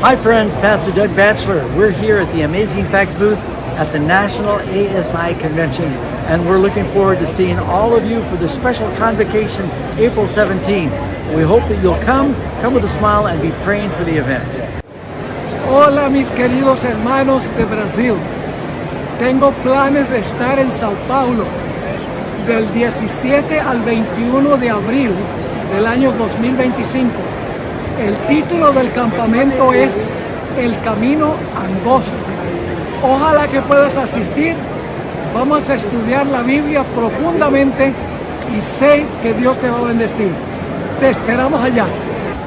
Hi friends, Pastor Doug Batchelor. We're here at the Amazing Facts booth at the National ASI Convention, and we're looking forward to seeing all of you for the special convocation April 17. We hope that you'll come with a smile, and be praying for the event. Hola mis queridos hermanos de Brasil. Tengo planes de estar en Sao Paulo del 17 al 21 de abril del año 2025. El título del campamento es El Camino Angosto. Ojalá que puedas asistir. Vamos a estudiar la Biblia profundamente y sé que Dios te va a bendecir. Te esperamos allá.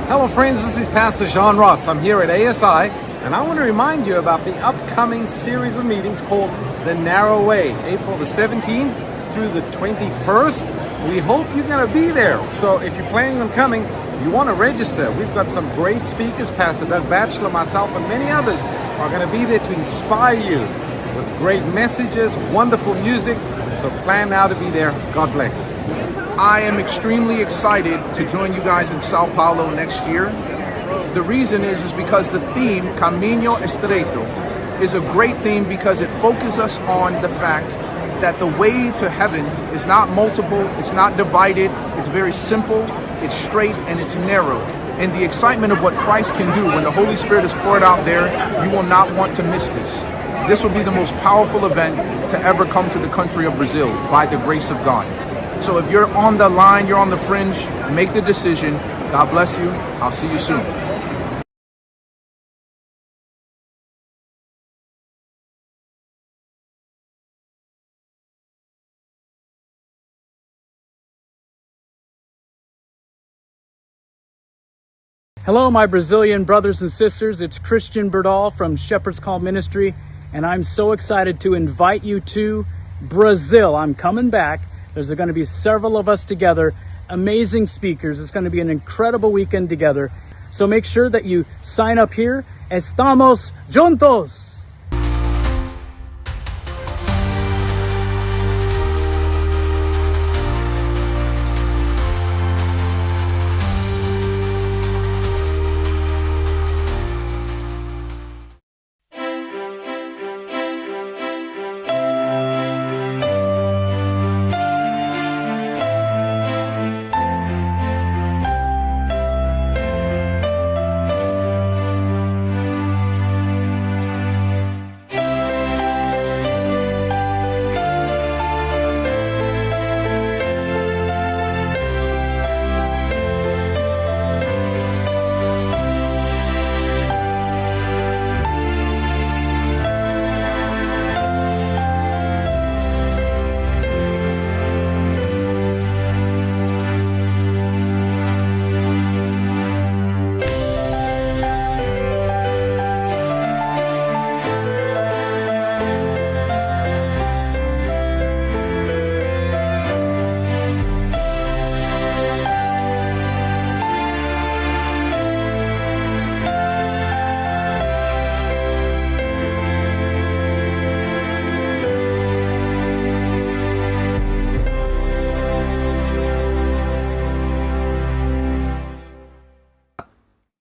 Hello friends, this is Pastor John Ross. I'm here at ASI, and I want to remind you about the upcoming series of meetings called The Narrow Way, April the 17th through the 21st. We hope you're going to be there. So if you're planning on coming, you want to register. We've got some great speakers. Pastor Doug Batchelor, myself, and many others are going to be there to inspire you with great messages, wonderful music. So plan now to be there. God bless. I am extremely excited to join you guys in Sao Paulo next year. The reason is because the theme, Caminho Estreito, is a great theme because it focuses us on the fact that the way to heaven is not multiple, it's not divided, it's very simple, it's straight, and it's narrow. And the excitement of what Christ can do when the Holy Spirit is poured out there, you will not want to miss this. This will be the most powerful event to ever come to the country of Brazil by the grace of God. So if you're on the line, you're on the fringe, make the decision. God bless you. I'll see you soon. Hello, my Brazilian brothers and sisters. It's Christian Berdal from Shepherd's Call Ministry, and I'm so excited to invite you to Brazil. I'm coming back. There's going to be several of us together, amazing speakers. It's going to be an incredible weekend together. So make sure that you sign up here. Estamos juntos!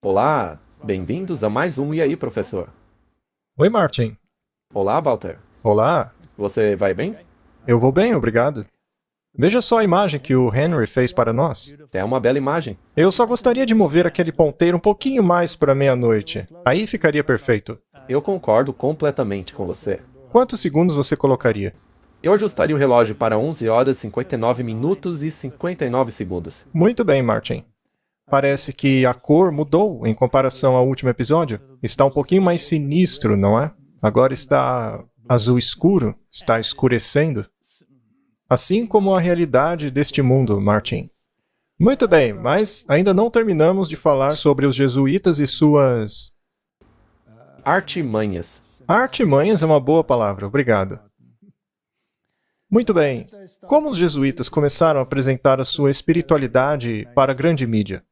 Olá, bem-vindos a mais um E aí, professor? Oi, Martin. Olá, Walter. Olá. Você vai bem? Eu vou bem, obrigado. Veja só a imagem que o Henry fez para nós. É uma bela imagem. Eu só gostaria de mover aquele ponteiro um pouquinho mais para meia-noite. Aí ficaria perfeito. Eu concordo completamente com você. Quantos segundos você colocaria? Eu ajustaria o relógio para 11 horas, 59 minutos e 59 segundos. Muito bem, Martin. Parece que a cor mudou em comparação ao último episódio. Está um pouquinho mais sinistro, não é? Agora está azul escuro, está escurecendo. Assim como a realidade deste mundo, Martin. Muito bem, mas ainda não terminamos de falar sobre os jesuítas e suas... Artimanhas. Artimanhas é uma boa palavra, obrigado. Muito bem. Como os jesuítas começaram a apresentar a sua espiritualidade para a grande mídia?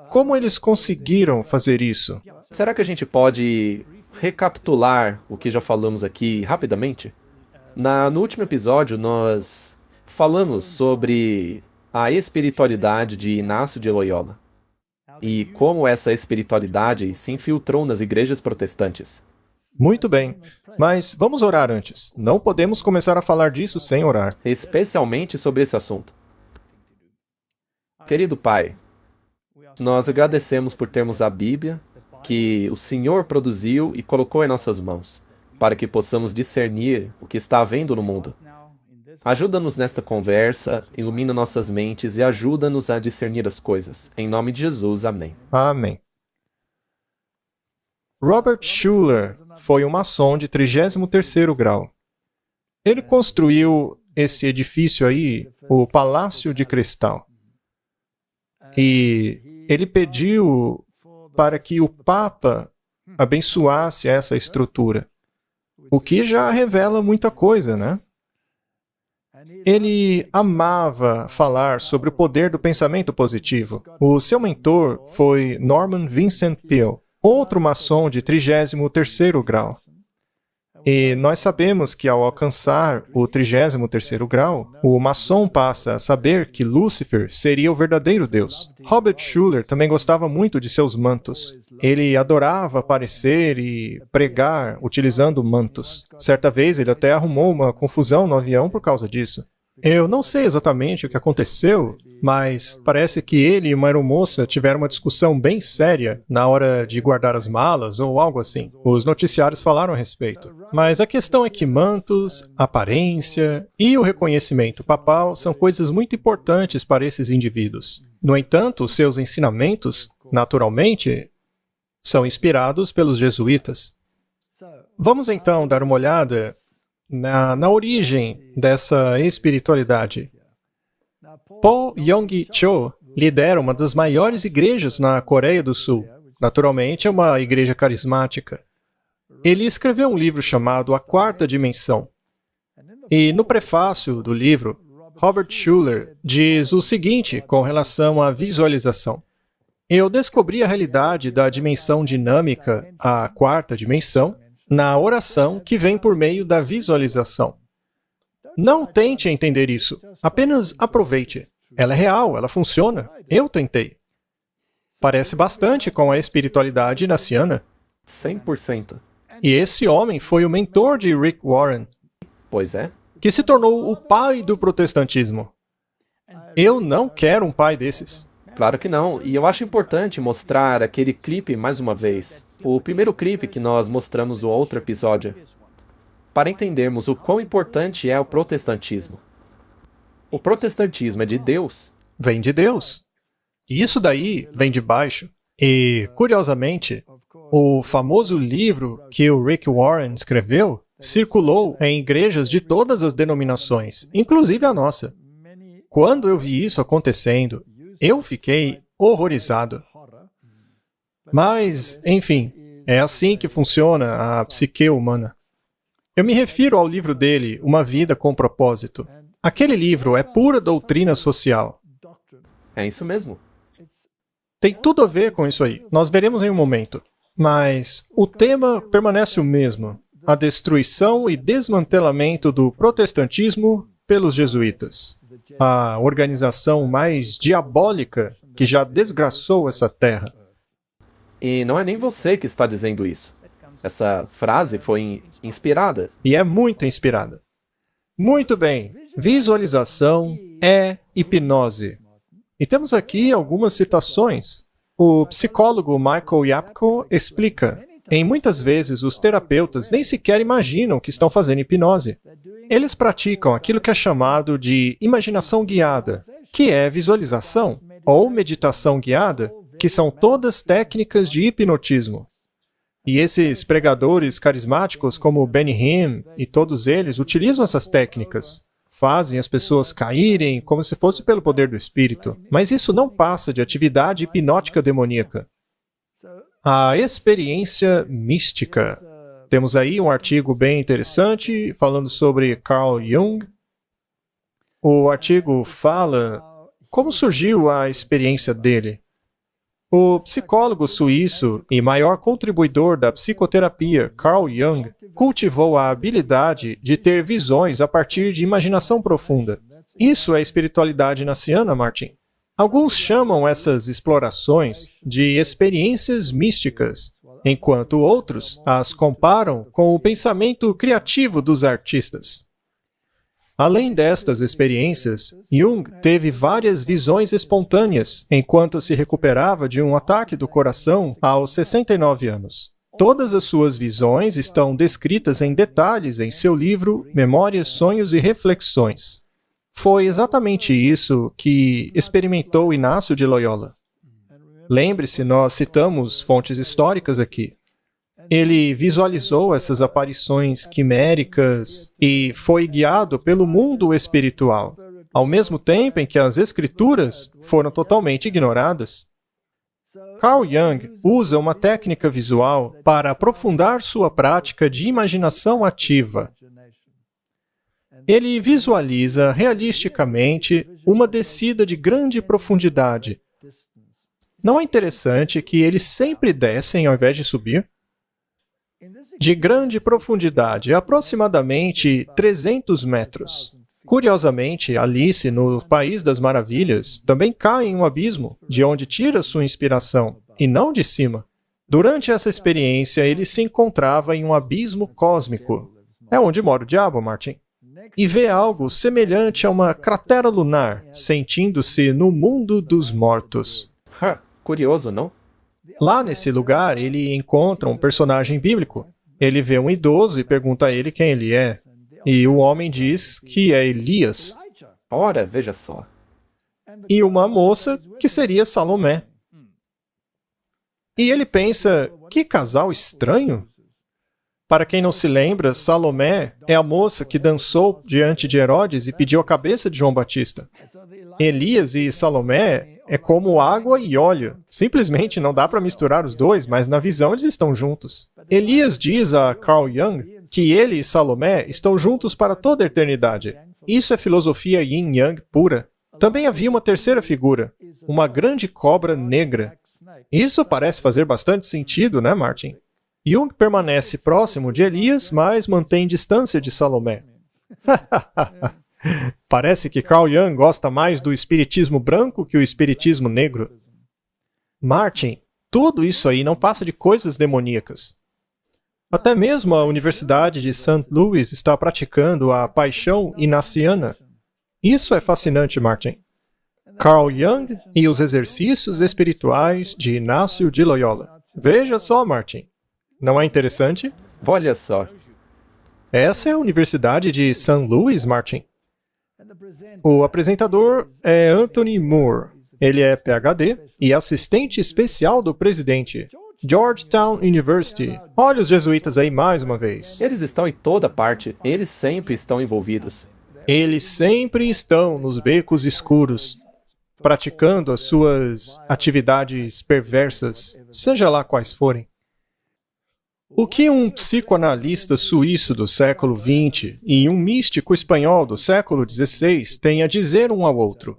Como eles conseguiram fazer isso? Será que a gente pode recapitular o que já falamos aqui rapidamente? No último episódio, nós falamos sobre a espiritualidade de Inácio de Loyola. e como essa espiritualidade se infiltrou nas igrejas protestantes. Muito bem, mas vamos orar antes. Não podemos começar a falar disso sem orar. Especialmente sobre esse assunto. Querido Pai, nós agradecemos por termos a Bíblia, que o Senhor produziu e colocou em nossas mãos, para que possamos discernir o que está havendo no mundo. Ajuda-nos nesta conversa, ilumina nossas mentes e ajuda-nos a discernir as coisas. Em nome de Jesus, amém. Amém. Robert Schuller foi um maçom de 33º grau. Ele construiu esse edifício aí, o Palácio de Cristal. E ele pediu para que o Papa abençoasse essa estrutura, o que já revela muita coisa, né? Ele amava falar sobre o poder do pensamento positivo. O seu mentor foi Norman Vincent Peale, outro maçom de 33º grau. E nós sabemos que ao alcançar o 33º grau, o maçom passa a saber que Lúcifer seria o verdadeiro Deus. Robert Schuller também gostava muito de seus mantos. Ele adorava aparecer e pregar utilizando mantos. Certa vez ele até arrumou uma confusão no avião por causa disso. Eu não sei exatamente o que aconteceu, mas parece que ele e uma aeromoça tiveram uma discussão bem séria na hora de guardar as malas ou algo assim. Os noticiários falaram a respeito. Mas a questão é que mantos, aparência e o reconhecimento papal são coisas muito importantes para esses indivíduos. No entanto, seus ensinamentos, naturalmente, são inspirados pelos jesuítas. Vamos então dar uma olhada na origem dessa espiritualidade. Po Yong-cho lidera uma das maiores igrejas na Coreia do Sul. Naturalmente, é uma igreja carismática. Ele escreveu um livro chamado A Quarta Dimensão. E no prefácio do livro, Robert Schuller diz o seguinte com relação à visualização. Eu descobri a realidade da dimensão dinâmica, a quarta dimensão, na oração que vem por meio da visualização. Não tente entender isso, apenas aproveite. Ela é real, ela funciona. Eu tentei. Parece bastante com a espiritualidade inaciana. 100%. E esse homem foi o mentor de Rick Warren, Pois é. que se tornou o pai do protestantismo. Eu não quero um pai desses. Claro que não. E eu acho importante mostrar aquele clipe mais uma vez. O primeiro clipe que nós mostramos no outro episódio. Para entendermos o quão importante é o protestantismo. O protestantismo é de Deus. Vem de Deus. E isso daí vem de baixo. E, curiosamente, o famoso livro que o Rick Warren escreveu circulou em igrejas de todas as denominações, inclusive a nossa. Quando eu vi isso acontecendo, eu fiquei horrorizado. Mas, enfim, é assim que funciona a psique humana. Eu me refiro ao livro dele, Uma Vida com Propósito. Aquele livro é pura doutrina social. É isso mesmo. Tem tudo a ver com isso aí. Nós veremos em um momento. Mas o tema permanece o mesmo. A destruição e desmantelamento do protestantismo pelos jesuítas. A organização mais diabólica que já desgraçou essa terra. E não é nem você que está dizendo isso. Essa frase foi inspirada. E é muito inspirada. Muito bem. Visualização é hipnose. E temos aqui algumas citações. O psicólogo Michael Yapko explica: em muitas vezes os terapeutas nem sequer imaginam que estão fazendo hipnose. Eles praticam aquilo que é chamado de imaginação guiada, que é visualização, ou meditação guiada, que são todas técnicas de hipnotismo. E esses pregadores carismáticos como Benny Hinn e todos eles utilizam essas técnicas. Fazem as pessoas caírem como se fosse pelo poder do Espírito. Mas isso não passa de atividade hipnótica demoníaca. A experiência mística. Temos aí um artigo bem interessante falando sobre Carl Jung. O artigo fala como surgiu a experiência dele. O psicólogo suíço e maior contribuidor da psicoterapia, Carl Jung, cultivou a habilidade de ter visões a partir de imaginação profunda. Isso é espiritualidade inaciana, Martin? Alguns chamam essas explorações de experiências místicas, enquanto outros as comparam com o pensamento criativo dos artistas. Além destas experiências, Jung teve várias visões espontâneas enquanto se recuperava de um ataque do coração aos 69 anos. Todas as suas visões estão descritas em detalhes em seu livro Memórias, Sonhos e Reflexões. Foi exatamente isso que experimentou Inácio de Loyola. Lembre-se, nós citamos fontes históricas aqui. Ele visualizou essas aparições quiméricas e foi guiado pelo mundo espiritual, ao mesmo tempo em que as escrituras foram totalmente ignoradas. Carl Jung usa uma técnica visual para aprofundar sua prática de imaginação ativa. Ele visualiza realisticamente uma descida de grande profundidade. Não é interessante que eles sempre descem ao invés de subir? De grande profundidade, aproximadamente 300 metros. Curiosamente, Alice, no País das Maravilhas, também cai em um abismo, de onde tira sua inspiração, e não de cima. Durante essa experiência, ele se encontrava em um abismo cósmico. É onde mora o diabo, Martin. E vê algo semelhante a uma cratera lunar, sentindo-se no mundo dos mortos. Curioso, não? Lá nesse lugar, ele encontra um personagem bíblico. Ele vê um idoso e pergunta a ele quem ele é. E o homem diz que é Elias. Ora, veja só. E uma moça que seria Salomé. E ele pensa, que casal estranho. Para quem não se lembra, Salomé é a moça que dançou diante de Herodes e pediu a cabeça de João Batista. Elias e Salomé é como água e óleo. Simplesmente não dá para misturar os dois, mas na visão eles estão juntos. Elias diz a Carl Jung que ele e Salomé estão juntos para toda a eternidade. Isso é filosofia yin-yang pura. Também havia uma terceira figura, uma grande cobra negra. Isso parece fazer bastante sentido, né, Martin? Jung permanece próximo de Elias, mas mantém distância de Salomé. Parece que Carl Jung gosta mais do espiritismo branco que o espiritismo negro. Martin, tudo isso aí não passa de coisas demoníacas. Até mesmo a Universidade de St. Louis está praticando a paixão inaciana. Isso é fascinante, Martin. Carl Jung e os exercícios espirituais de Inácio de Loyola. Veja só, Martin. Não é interessante? Olha só. Essa é a Universidade de St. Louis, Martin. O apresentador é Anthony Moore. Ele é PhD e assistente especial do presidente. Georgetown University. Olha os jesuítas aí mais uma vez. Eles estão em toda parte. Eles sempre estão envolvidos. Eles sempre estão nos becos escuros, praticando as suas atividades perversas, seja lá quais forem. O que um psicoanalista suíço do século XX e um místico espanhol do século XVI têm a dizer um ao outro?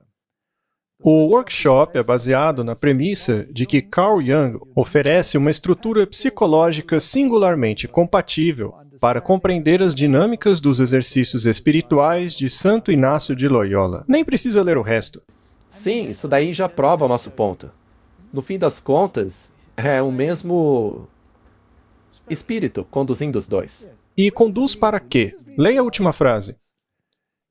O workshop é baseado na premissa de que Carl Jung oferece uma estrutura psicológica singularmente compatível para compreender as dinâmicas dos exercícios espirituais de Santo Inácio de Loyola. Nem precisa ler o resto. Sim, isso daí já prova o nosso ponto. No fim das contas, é o mesmo espírito conduzindo os dois. E conduz para quê? Leia a última frase.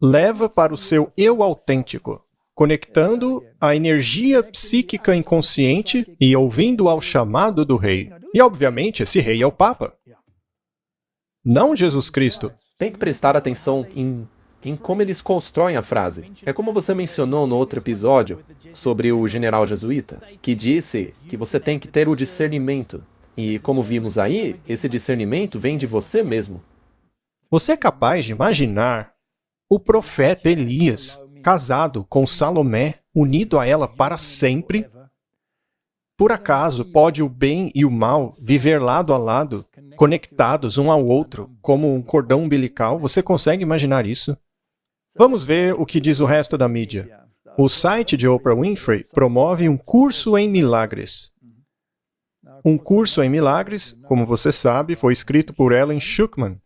Leva para o seu eu autêntico, conectando a energia psíquica inconsciente e ouvindo ao chamado do rei. E, obviamente, esse rei é o Papa. Não Jesus Cristo. Tem que prestar atenção em como eles constroem a frase. É como você mencionou no outro episódio sobre o general jesuíta, que disse que você tem que ter o discernimento. E como vimos aí, esse discernimento vem de você mesmo. Você é capaz de imaginar o profeta Elias casado com Salomé, unido a ela para sempre? Por acaso pode o bem e o mal viver lado a lado, conectados um ao outro, como um cordão umbilical? Você consegue imaginar isso? Vamos ver o que diz o resto da mídia. O site de Oprah Winfrey promove um curso em milagres. Um curso em milagres, como você sabe, foi escrito por Ellen Schuckman.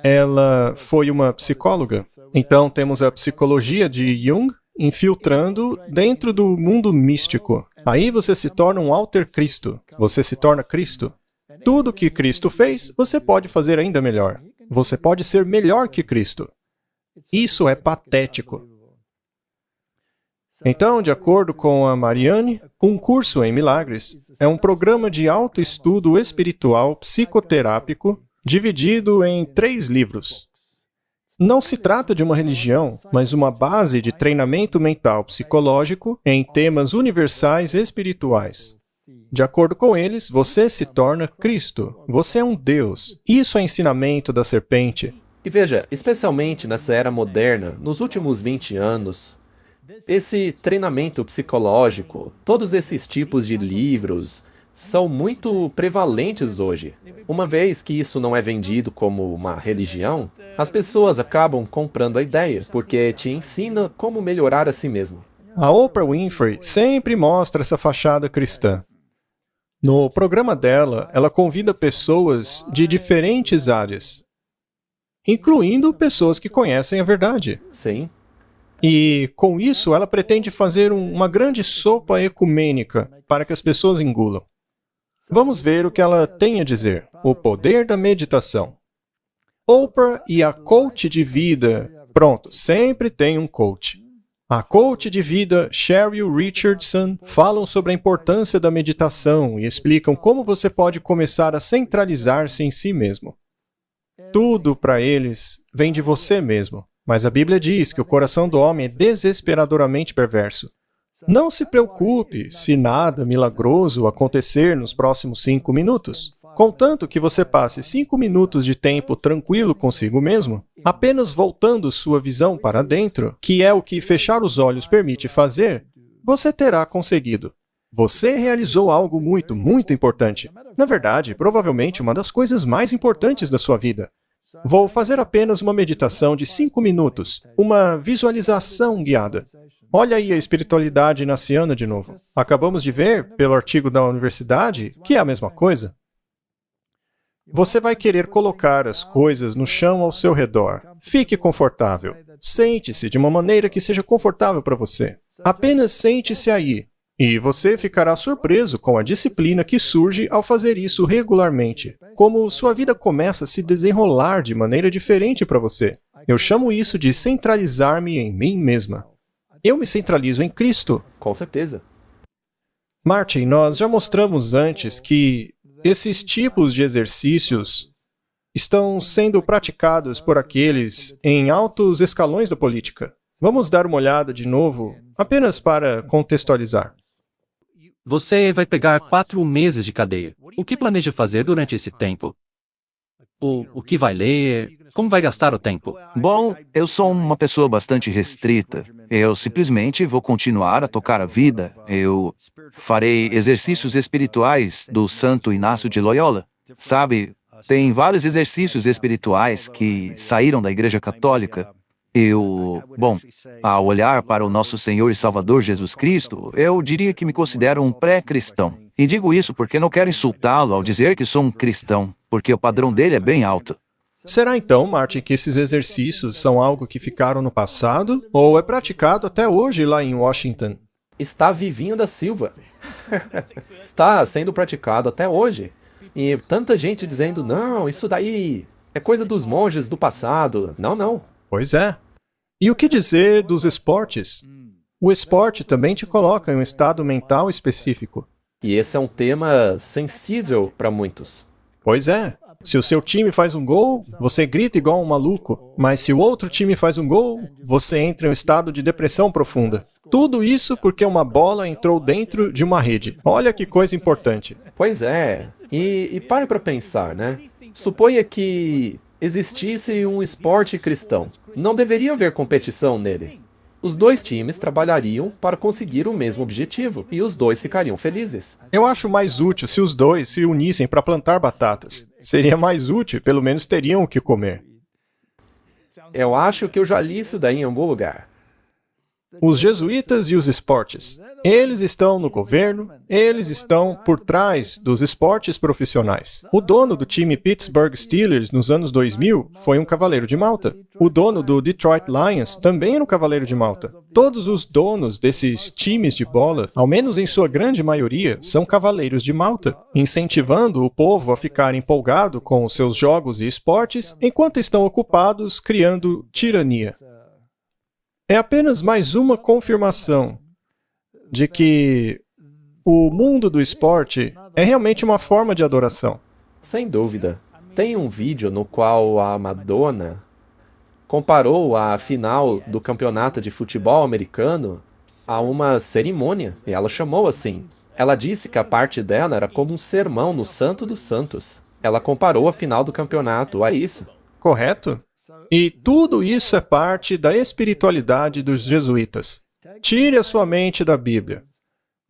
Ela foi uma psicóloga. Então temos a psicologia de Jung infiltrando dentro do mundo místico. Aí você se torna um alter Cristo. Você se torna Cristo. Tudo que Cristo fez, você pode fazer ainda melhor. Você pode ser melhor que Cristo. Isso é patético. Então, de acordo com a Mariane, um curso em milagres é um programa de autoestudo espiritual psicoterápico dividido em 3 livros. Não se trata de uma religião, mas uma base de treinamento mental psicológico em temas universais espirituais. De acordo com eles, você se torna Cristo. Você é um Deus. Isso é ensinamento da serpente. E veja, especialmente nessa era moderna, nos últimos 20 anos, esse treinamento psicológico, todos esses tipos de livros, são muito prevalentes hoje. Uma vez que isso não é vendido como uma religião, as pessoas acabam comprando a ideia, porque te ensina como melhorar a si mesmo. A Oprah Winfrey sempre mostra essa fachada cristã. No programa dela, ela convida pessoas de diferentes áreas, incluindo pessoas que conhecem a verdade. Sim. E, com isso, ela pretende fazer uma grande sopa ecumênica para que as pessoas engulam. Vamos ver o que ela tem a dizer. O poder da meditação. Oprah e a coach de vida. Pronto, sempre tem um coach. A coach de vida Sheryl Richardson falam sobre a importância da meditação e explicam como você pode começar a centralizar-se em si mesmo. Tudo para eles vem de você mesmo, mas a Bíblia diz que o coração do homem é desesperadoramente perverso. Não se preocupe se nada milagroso acontecer nos próximos 5 minutos. Contanto que você passe 5 minutos de tempo tranquilo consigo mesmo, apenas voltando sua visão para dentro, que é o que fechar os olhos permite fazer, você terá conseguido. Você realizou algo muito, muito importante. Na verdade, provavelmente uma das coisas mais importantes da sua vida. Vou fazer apenas uma meditação de 5 minutos, uma visualização guiada. Olha aí a espiritualidade inaciana de novo. Acabamos de ver, pelo artigo da universidade, que é a mesma coisa. Você vai querer colocar as coisas no chão ao seu redor. Fique confortável. Sente-se de uma maneira que seja confortável para você. Apenas sente-se aí. E você ficará surpreso com a disciplina que surge ao fazer isso regularmente. Como sua vida começa a se desenrolar de maneira diferente para você. Eu chamo isso de centralizar-me em mim mesma. Eu me centralizo em Cristo. Com certeza. Martin, nós já mostramos antes que esses tipos de exercícios estão sendo praticados por aqueles em altos escalões da política. Vamos dar uma olhada de novo, apenas para contextualizar. Você vai pegar 4 meses de cadeia. O que planeja fazer durante esse tempo? O que vai ler? Como vai gastar o tempo? Bom, eu sou uma pessoa bastante restrita. Eu simplesmente vou continuar a tocar a vida. Eu farei exercícios espirituais do Santo Inácio de Loyola. Sabe, tem vários exercícios espirituais que saíram da Igreja Católica. Ao olhar para o nosso Senhor e Salvador Jesus Cristo, eu diria que me considero um pré-cristão. E digo isso porque não quero insultá-lo ao dizer que sou um cristão, porque o padrão dele é bem alto. Será então, Martin, que esses exercícios são algo que ficaram no passado ou é praticado até hoje lá em Washington? Está vivinho da Silva. Está sendo praticado até hoje. E tanta gente dizendo, não, isso daí é coisa dos monges do passado. Não, não. Pois é. E o que dizer dos esportes? O esporte também te coloca em um estado mental específico. E esse é um tema sensível para muitos. Pois é. Se o seu time faz um gol, você grita igual um maluco. Mas se o outro time faz um gol, você entra em um estado de depressão profunda. Tudo isso porque uma bola entrou dentro de uma rede. Olha que coisa importante. Pois é. E pare para pensar, né? Suponha que existisse um esporte cristão. Não deveria haver competição nele. Os 2 times trabalhariam para conseguir o mesmo objetivo e os 2 ficariam felizes. Eu acho mais útil se os 2 se unissem para plantar batatas. Seria mais útil, pelo menos teriam o que comer. Eu acho que eu já li isso daí em algum lugar. Os jesuítas e os esportes. Eles estão no governo, eles estão por trás dos esportes profissionais. O dono do time Pittsburgh Steelers nos anos 2000 foi um cavaleiro de Malta. O dono do Detroit Lions também era um cavaleiro de Malta. Todos os donos desses times de bola, ao menos em sua grande maioria, são cavaleiros de Malta, incentivando o povo a ficar empolgado com os seus jogos e esportes, enquanto estão ocupados criando tirania. É apenas mais uma confirmação de que o mundo do esporte é realmente uma forma de adoração. Sem dúvida. Tem um vídeo no qual a Madonna comparou a final do campeonato de futebol americano a uma cerimônia, e ela chamou assim. Ela disse que a parte dela era como um sermão no Santo dos Santos. Ela comparou a final do campeonato a isso. Correto? E tudo isso é parte da espiritualidade dos jesuítas. Tire a sua mente da Bíblia.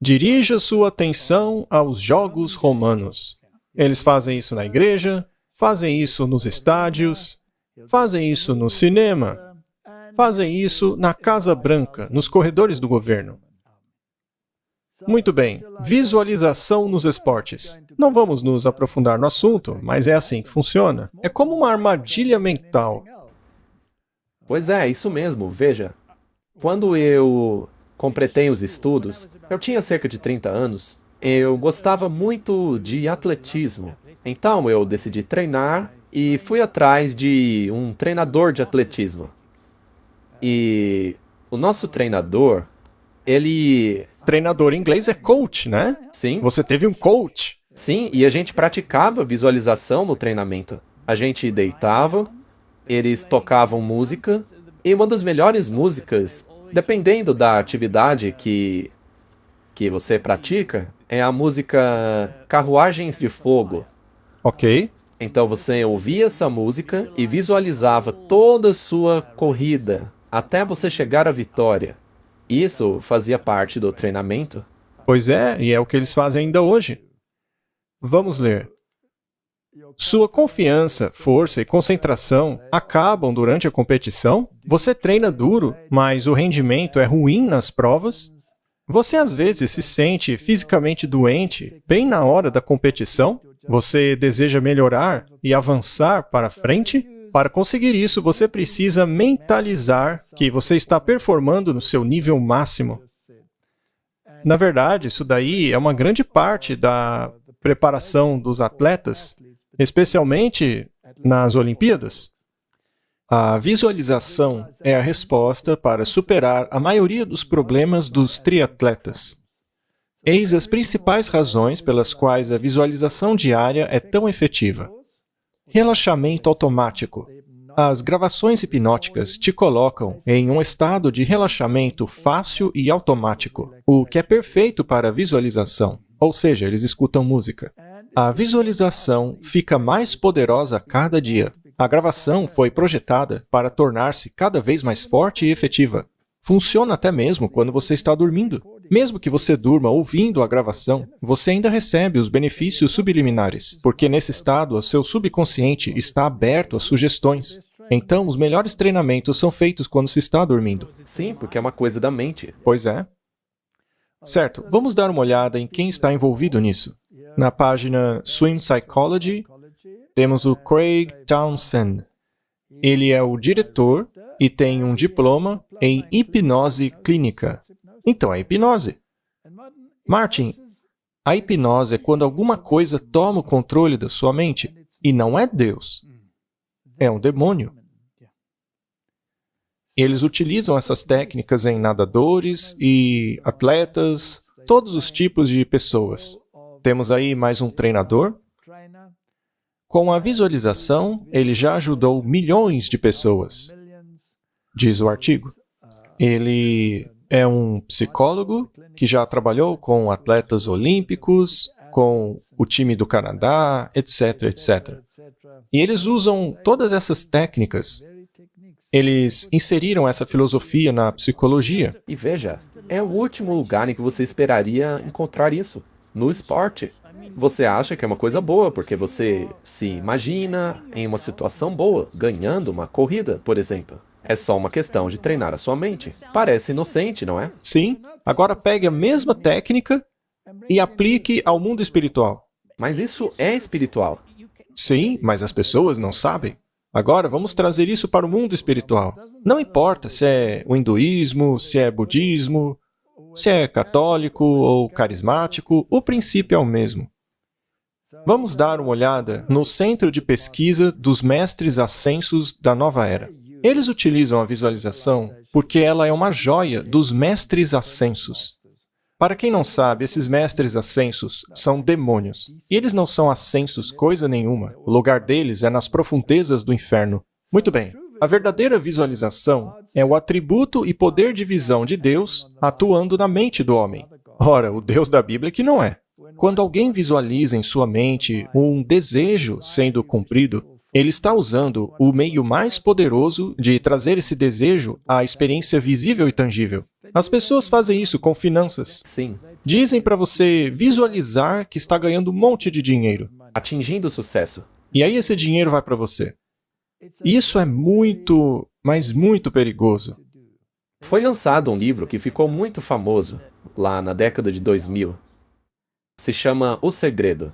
Dirija sua atenção aos jogos romanos. Eles fazem isso na igreja, fazem isso nos estádios, fazem isso no cinema, fazem isso na Casa Branca, nos corredores do governo. Muito bem, visualização nos esportes. Não vamos nos aprofundar no assunto, mas é assim que funciona. É como uma armadilha mental. Pois é, isso mesmo, veja. Quando eu completei os estudos, eu tinha cerca de 30 anos, eu gostava muito de atletismo. Então eu decidi treinar e fui atrás de um treinador de atletismo. E o nosso treinador, ele... Treinador em inglês é coach, né? Sim. Você teve um coach. Sim, e a gente praticava visualização no treinamento. A gente deitava, eles tocavam música, e uma das melhores músicas, dependendo da atividade que você pratica, é a música Carruagens de Fogo. Ok. Então você ouvia essa música e visualizava toda a sua corrida, até você chegar à vitória. Isso fazia parte do treinamento. Pois é, e é o que eles fazem ainda hoje. Vamos ler. Sua confiança, força e concentração acabam durante a competição? Você treina duro, mas o rendimento é ruim nas provas? Você às vezes se sente fisicamente doente bem na hora da competição? Você deseja melhorar e avançar para frente? Para conseguir isso, você precisa mentalizar que você está performando no seu nível máximo. Na verdade, isso daí é uma grande parte da preparação dos atletas, especialmente nas Olimpíadas. A visualização é a resposta para superar a maioria dos problemas dos triatletas. Eis as principais razões pelas quais a visualização diária é tão efetiva. Relaxamento automático. As gravações hipnóticas te colocam em um estado de relaxamento fácil e automático, o que é perfeito para a visualização, ou seja, eles escutam música. A visualização fica mais poderosa a cada dia. A gravação foi projetada para tornar-se cada vez mais forte e efetiva. Funciona até mesmo quando você está dormindo. Mesmo que você durma ouvindo a gravação, você ainda recebe os benefícios subliminares, porque nesse estado o seu subconsciente está aberto a sugestões. Então, os melhores treinamentos são feitos quando se está dormindo. Sim, porque é uma coisa da mente. Pois é. Certo, vamos dar uma olhada em quem está envolvido nisso. Na página Swim Psychology, temos o Craig Townsend. Ele é o diretor e tem um diploma em hipnose clínica. Então, a hipnose. Martin, a hipnose é quando alguma coisa toma o controle da sua mente, e não é Deus. É um demônio. Eles utilizam essas técnicas em nadadores e atletas, todos os tipos de pessoas. Temos aí mais um treinador. Com a visualização, ele já ajudou milhões de pessoas, diz o artigo. Ele é um psicólogo que já trabalhou com atletas olímpicos, com o time do Canadá, etc, etc. E eles usam todas essas técnicas. Eles inseriram essa filosofia na psicologia. E veja, é o último lugar em que você esperaria encontrar isso. No esporte. Você acha que é uma coisa boa, porque você se imagina em uma situação boa, ganhando uma corrida, por exemplo. É só uma questão de treinar a sua mente. Parece inocente, não é? Sim, agora pegue a mesma técnica e aplique ao mundo espiritual. Mas isso é espiritual. Sim, mas as pessoas não sabem. Agora vamos trazer isso para o mundo espiritual. Não importa se é o hinduísmo, se é budismo, se é católico ou carismático, o princípio é o mesmo. Vamos dar uma olhada no Centro de Pesquisa dos Mestres Ascensos da Nova Era. Eles utilizam a visualização porque ela é uma joia dos Mestres Ascensos. Para quem não sabe, esses Mestres Ascensos são demônios. E eles não são ascensos coisa nenhuma. O lugar deles é nas profundezas do inferno. Muito bem. A verdadeira visualização é o atributo e poder de visão de Deus atuando na mente do homem. Ora, o Deus da Bíblia que não é. Quando alguém visualiza em sua mente um desejo sendo cumprido, ele está usando o meio mais poderoso de trazer esse desejo à experiência visível e tangível. As pessoas fazem isso com finanças. Sim. Dizem para você visualizar que está ganhando um monte de dinheiro. Atingindo o sucesso. E aí esse dinheiro vai para você. Isso é muito, mas muito perigoso. Foi lançado um livro que ficou muito famoso lá na década de 2000. Se chama O Segredo.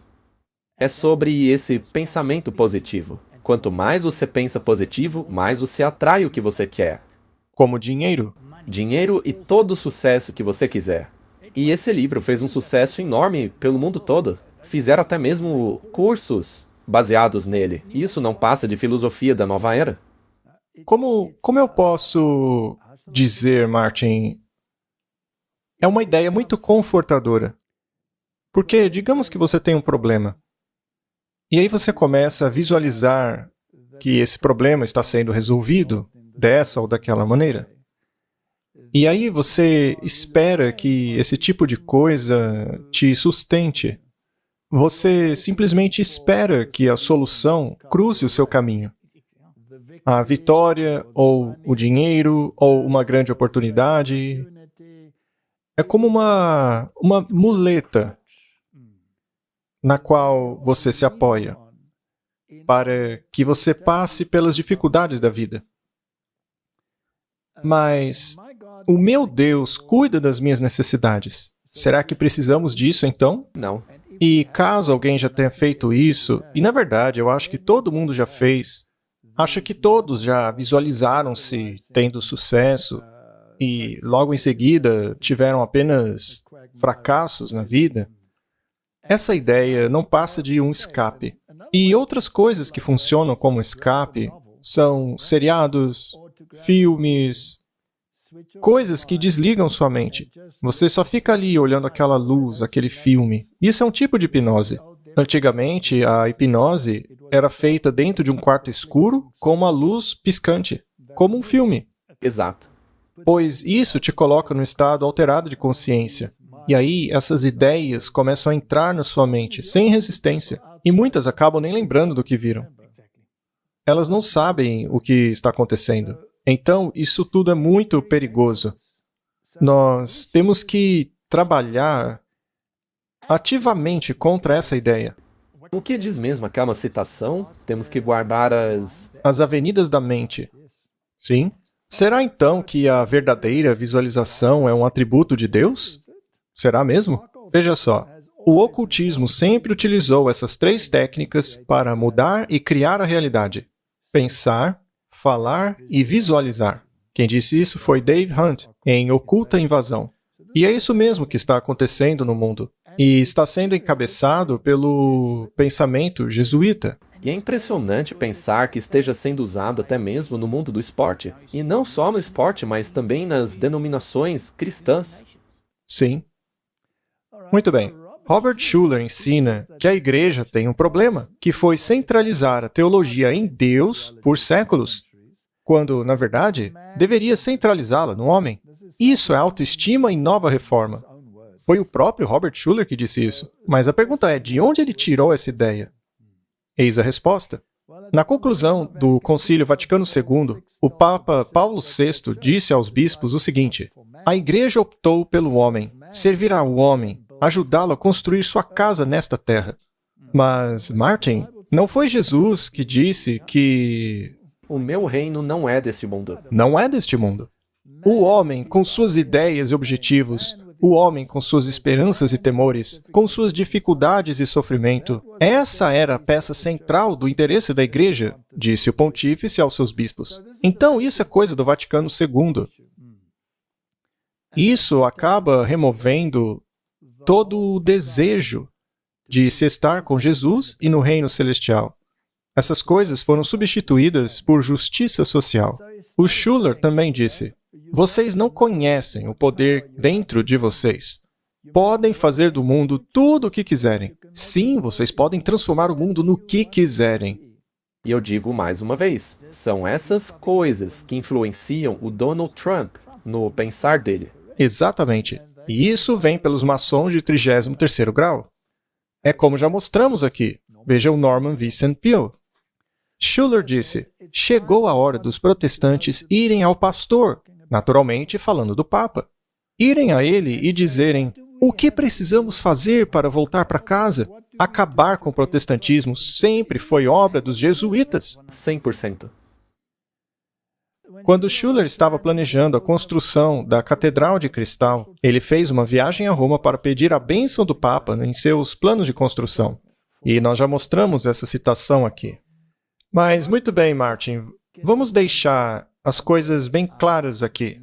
É sobre esse pensamento positivo. Quanto mais você pensa positivo, mais você atrai o que você quer. Como dinheiro. Dinheiro e todo o sucesso que você quiser. E esse livro fez um sucesso enorme pelo mundo todo. Fizeram até mesmo cursos baseados nele. Isso não passa de filosofia da nova era? Como eu posso dizer, Martin? É uma ideia muito confortadora. Porque, digamos que você tem um problema. E aí você começa a visualizar que esse problema está sendo resolvido dessa ou daquela maneira. E aí você espera que esse tipo de coisa te sustente. Você simplesmente espera que a solução cruze o seu caminho. A vitória, ou o dinheiro, ou uma grande oportunidade. É como uma muleta na qual você se apoia para que você passe pelas dificuldades da vida. Mas o meu Deus cuida das minhas necessidades. Será que precisamos disso, então? Não. E caso alguém já tenha feito isso, e na verdade eu acho que todo mundo já fez, acho que todos já visualizaram-se tendo sucesso e logo em seguida tiveram apenas fracassos na vida, essa ideia não passa de um escape. E outras coisas que funcionam como escape são seriados, filmes, coisas que desligam sua mente. Você só fica ali olhando aquela luz, aquele filme. Isso é um tipo de hipnose. Antigamente, a hipnose era feita dentro de um quarto escuro com uma luz piscante, como um filme. Exato. Pois isso te coloca num estado alterado de consciência. E aí, essas ideias começam a entrar na sua mente, sem resistência. E muitas acabam nem lembrando do que viram. Elas não sabem o que está acontecendo. Então, isso tudo é muito perigoso. Nós temos que trabalhar ativamente contra essa ideia. O que diz mesmo aquela citação? Temos que guardar as avenidas da mente. Sim. Será então que a verdadeira visualização é um atributo de Deus? Será mesmo? Veja só, o ocultismo sempre utilizou essas três técnicas para mudar e criar a realidade: pensar, falar e visualizar. Quem disse isso foi Dave Hunt, em Oculta Invasão. E é isso mesmo que está acontecendo no mundo. E está sendo encabeçado pelo pensamento jesuíta. E é impressionante pensar que esteja sendo usado até mesmo no mundo do esporte. E não só no esporte, mas também nas denominações cristãs. Sim. Muito bem. Robert Schuller ensina que a igreja tem um problema, que foi centralizar a teologia em Deus por séculos, quando, na verdade, deveria centralizá-la no homem. Isso é autoestima em nova reforma. Foi o próprio Robert Schuller que disse isso. Mas a pergunta é, de onde ele tirou essa ideia? Eis a resposta. Na conclusão do Concílio Vaticano II, o Papa Paulo VI disse aos bispos o seguinte: a igreja optou pelo homem, servirá ao homem, ajudá-lo a construir sua casa nesta terra. Mas, Martin, não foi Jesus que disse que O meu reino não é deste mundo. Não é deste mundo. O homem, com suas ideias e objetivos, o homem com suas esperanças e temores, com suas dificuldades e sofrimento, essa era a peça central do interesse da igreja, disse o pontífice aos seus bispos. Então, isso é coisa do Vaticano II. Isso acaba removendo todo o desejo de se estar com Jesus e no reino celestial. Essas coisas foram substituídas por justiça social. O Schuller também disse: vocês não conhecem o poder dentro de vocês. Podem fazer do mundo tudo o que quiserem. Sim, vocês podem transformar o mundo no que quiserem. E eu digo mais uma vez, são essas coisas que influenciam o Donald Trump no pensar dele. Exatamente. E isso vem pelos maçons de 33º grau. É como já mostramos aqui. Veja o Norman Vincent Peale. Schuller disse: chegou a hora dos protestantes irem ao pastor, naturalmente falando do Papa. Irem a ele e dizerem: o que precisamos fazer para voltar para casa? Acabar com o protestantismo sempre foi obra dos jesuítas. 100%. Quando Schuller estava planejando a construção da Catedral de Cristal, ele fez uma viagem a Roma para pedir a bênção do Papa em seus planos de construção. E nós já mostramos essa citação aqui. Mas, muito bem, Martin, vamos deixar as coisas bem claras aqui.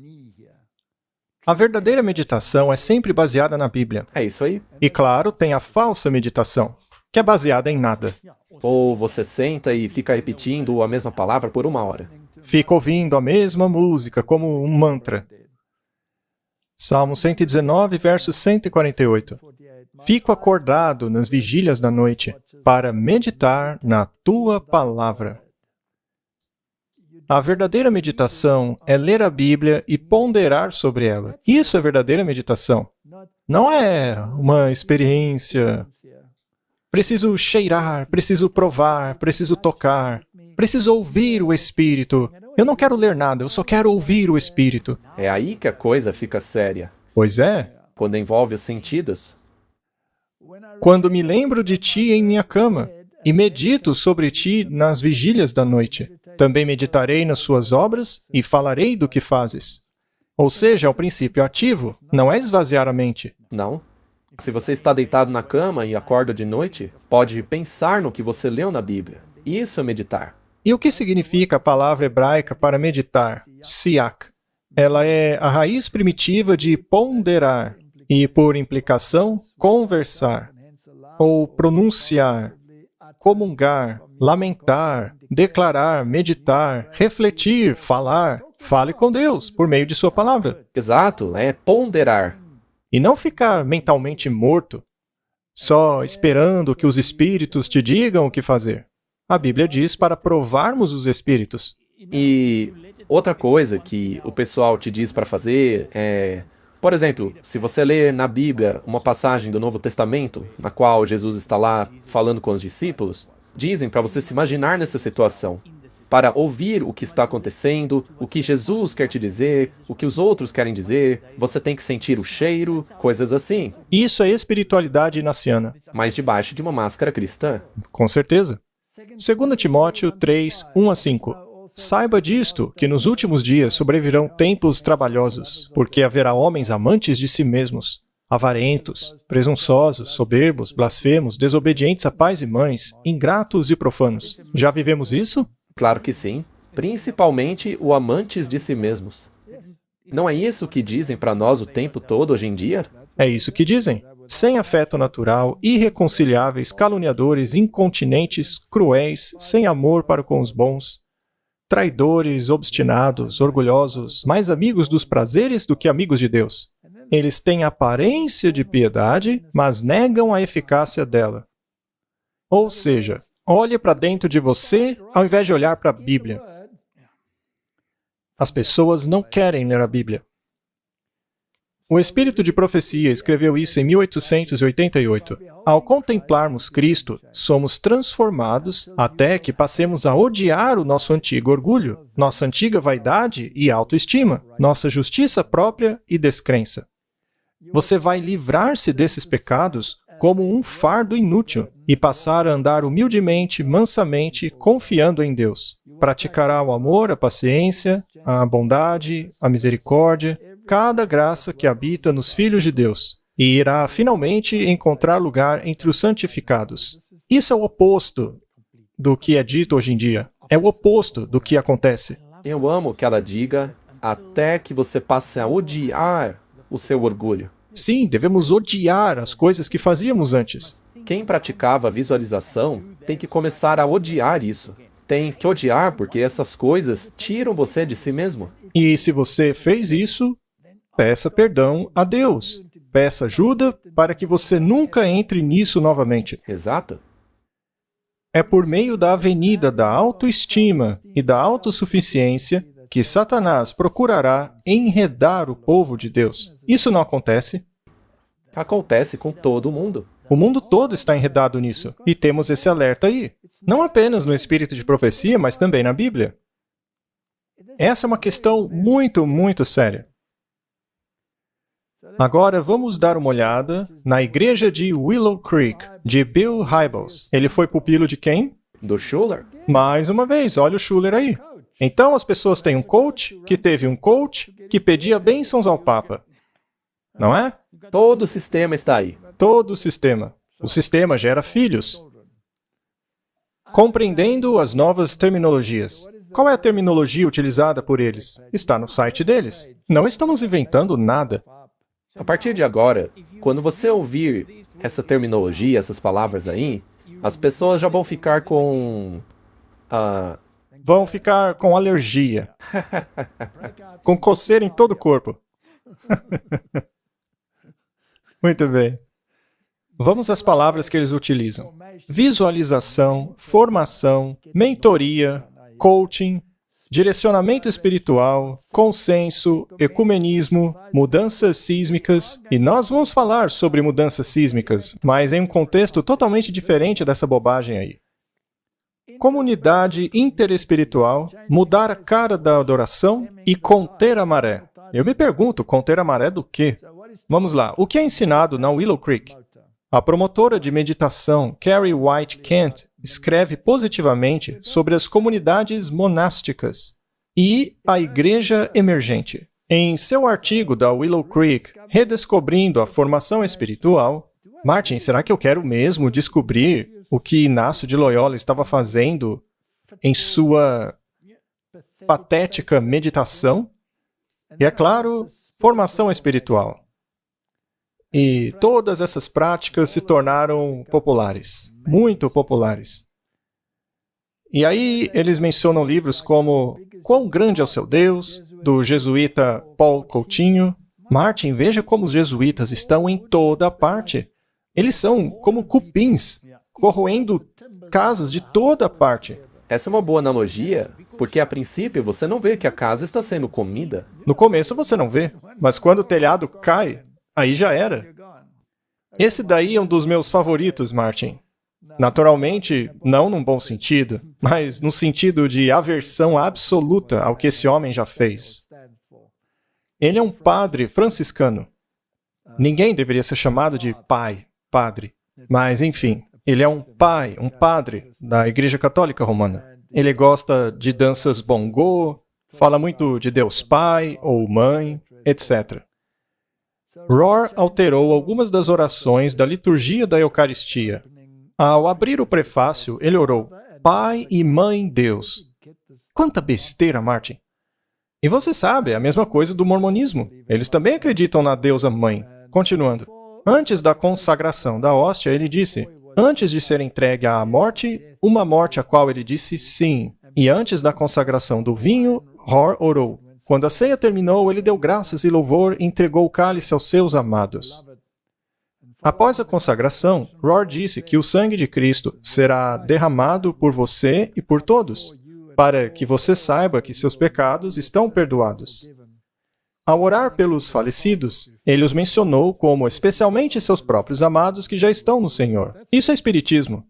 A verdadeira meditação é sempre baseada na Bíblia. É isso aí. E, claro, tem a falsa meditação, que é baseada em nada. Ou você senta e fica repetindo a mesma palavra por 1 hora. Fica ouvindo a mesma música como um mantra. Salmo 119, verso 148. Fico acordado nas vigílias da noite para meditar na tua palavra. A verdadeira meditação é ler a Bíblia e ponderar sobre ela. Isso é verdadeira meditação. Não é uma experiência. Preciso cheirar, preciso provar, preciso tocar, preciso ouvir o Espírito. Eu não quero ler nada, eu só quero ouvir o Espírito. É aí que a coisa fica séria. Pois é. Quando envolve os sentidos. Quando me lembro de ti em minha cama e medito sobre ti nas vigílias da noite, também meditarei nas suas obras e falarei do que fazes. Ou seja, é um princípio ativo, não é esvaziar a mente. Não. Se você está deitado na cama e acorda de noite, pode pensar no que você leu na Bíblia. Isso é meditar. E o que significa a palavra hebraica para meditar? Siak. Ela é a raiz primitiva de ponderar e, por implicação, conversar, ou pronunciar, comungar, lamentar, declarar, meditar, refletir, falar. Fale com Deus por meio de sua palavra. Exato, é ponderar. E não ficar mentalmente morto, só esperando que os espíritos te digam o que fazer. A Bíblia diz para provarmos os espíritos. E outra coisa que o pessoal te diz para fazer é... Por exemplo, se você ler na Bíblia uma passagem do Novo Testamento, na qual Jesus está lá falando com os discípulos, dizem para você se imaginar nessa situação, para ouvir o que está acontecendo, o que Jesus quer te dizer, o que os outros querem dizer, você tem que sentir o cheiro, coisas assim. Isso é espiritualidade inaciana. Mas debaixo de uma máscara cristã. Com certeza. 2 Timóteo 3, 1-5. Saiba disto, que nos últimos dias sobrevirão tempos trabalhosos, porque haverá homens amantes de si mesmos, avarentos, presunçosos, soberbos, blasfemos, desobedientes a pais e mães, ingratos e profanos. Já vivemos isso? Claro que sim. Principalmente o amantes de si mesmos. Não é isso que dizem para nós o tempo todo hoje em dia? É isso que dizem. Sem afeto natural, irreconciliáveis, caluniadores, incontinentes, cruéis, sem amor para com os bons, traidores, obstinados, orgulhosos, mais amigos dos prazeres do que amigos de Deus. Eles têm aparência de piedade, mas negam a eficácia dela. Ou seja, olhe para dentro de você ao invés de olhar para a Bíblia. As pessoas não querem ler a Bíblia. O espírito de profecia escreveu isso em 1888. Ao contemplarmos Cristo, somos transformados até que passemos a odiar o nosso antigo orgulho, nossa antiga vaidade e autoestima, nossa justiça própria e descrença. Você vai livrar-se desses pecados como um fardo inútil e passar a andar humildemente, mansamente, confiando em Deus. Praticará o amor, a paciência, a bondade, a misericórdia, cada graça que habita nos filhos de Deus, e irá finalmente encontrar lugar entre os santificados. Isso é o oposto do que é dito hoje em dia. É o oposto do que acontece. Eu amo que ela diga até que você passe a odiar o seu orgulho. Sim, devemos odiar as coisas que fazíamos antes. Quem praticava a visualização tem que começar a odiar isso. Tem que odiar porque essas coisas tiram você de si mesmo. E se você fez isso, peça perdão a Deus. Peça ajuda para que você nunca entre nisso novamente. Exato. É por meio da avenida da autoestima e da autossuficiência que Satanás procurará enredar o povo de Deus. Isso não acontece. Acontece com todo mundo. O mundo todo está enredado nisso. E temos esse alerta aí. Não apenas no espírito de profecia, mas também na Bíblia. Essa é uma questão muito, muito séria. Agora vamos dar uma olhada na igreja de Willow Creek, de Bill Hybels. Ele foi pupilo de quem? Do Schuller. Mais uma vez, olha o Schuller aí. Então as pessoas têm um coach que teve um coach que pedia bênçãos ao Papa. Não é? Todo o sistema está aí. Todo o sistema. O sistema gera filhos. Compreendendo as novas terminologias. Qual é a terminologia utilizada por eles? Está no site deles. Não estamos inventando nada. A partir de agora, quando você ouvir essa terminologia, essas palavras aí, as pessoas já vão ficar com... Vão ficar com alergia. Com coceira em todo o corpo. Muito bem. Vamos às palavras que eles utilizam. Visualização, formação, mentoria, coaching, direcionamento espiritual, consenso, ecumenismo, mudanças sísmicas, e nós vamos falar sobre mudanças sísmicas, mas em um contexto totalmente diferente dessa bobagem aí. Comunidade interespiritual, mudar a cara da adoração e conter a maré. Eu me pergunto, conter a maré do quê? Vamos lá, o que é ensinado na Willow Creek? A promotora de meditação Carrie White Kent escreve positivamente sobre as comunidades monásticas e a igreja emergente. Em seu artigo da Willow Creek, Redescobrindo a Formação Espiritual, Martin, será que eu quero mesmo descobrir o que Inácio de Loyola estava fazendo em sua patética meditação? E é claro, formação espiritual. E todas essas práticas se tornaram populares, muito populares. E aí eles mencionam livros como Quão Grande é o Seu Deus, do jesuíta Paul Coutinho. Martin, veja como os jesuítas estão em toda parte. Eles são como cupins, corroendo casas de toda parte. Essa é uma boa analogia, porque a princípio você não vê que a casa está sendo comida. No começo você não vê, mas quando o telhado cai, aí já era. Esse daí é um dos meus favoritos, Martin. Naturalmente, não num bom sentido, mas no sentido de aversão absoluta ao que esse homem já fez. Ele é um padre franciscano. Ninguém deveria ser chamado de pai, padre. Mas, enfim, ele é um pai, um padre da Igreja Católica Romana. Ele gosta de danças bongô, fala muito de Deus Pai ou Mãe, etc. Rohr alterou algumas das orações da liturgia da Eucaristia. Ao abrir o prefácio, ele orou, Pai e Mãe Deus. Quanta besteira, Martin! E você sabe, é a mesma coisa do mormonismo. Eles também acreditam na deusa mãe. Continuando. Antes da consagração da hóstia, ele disse, antes de ser entregue à morte, uma morte a qual ele disse sim. E antes da consagração do vinho, Rohr orou. Quando a ceia terminou, ele deu graças e louvor e entregou o cálice aos seus amados. Após a consagração, Rohr disse que o sangue de Cristo será derramado por você e por todos, para que você saiba que seus pecados estão perdoados. Ao orar pelos falecidos, ele os mencionou como especialmente seus próprios amados que já estão no Senhor. Isso é espiritismo.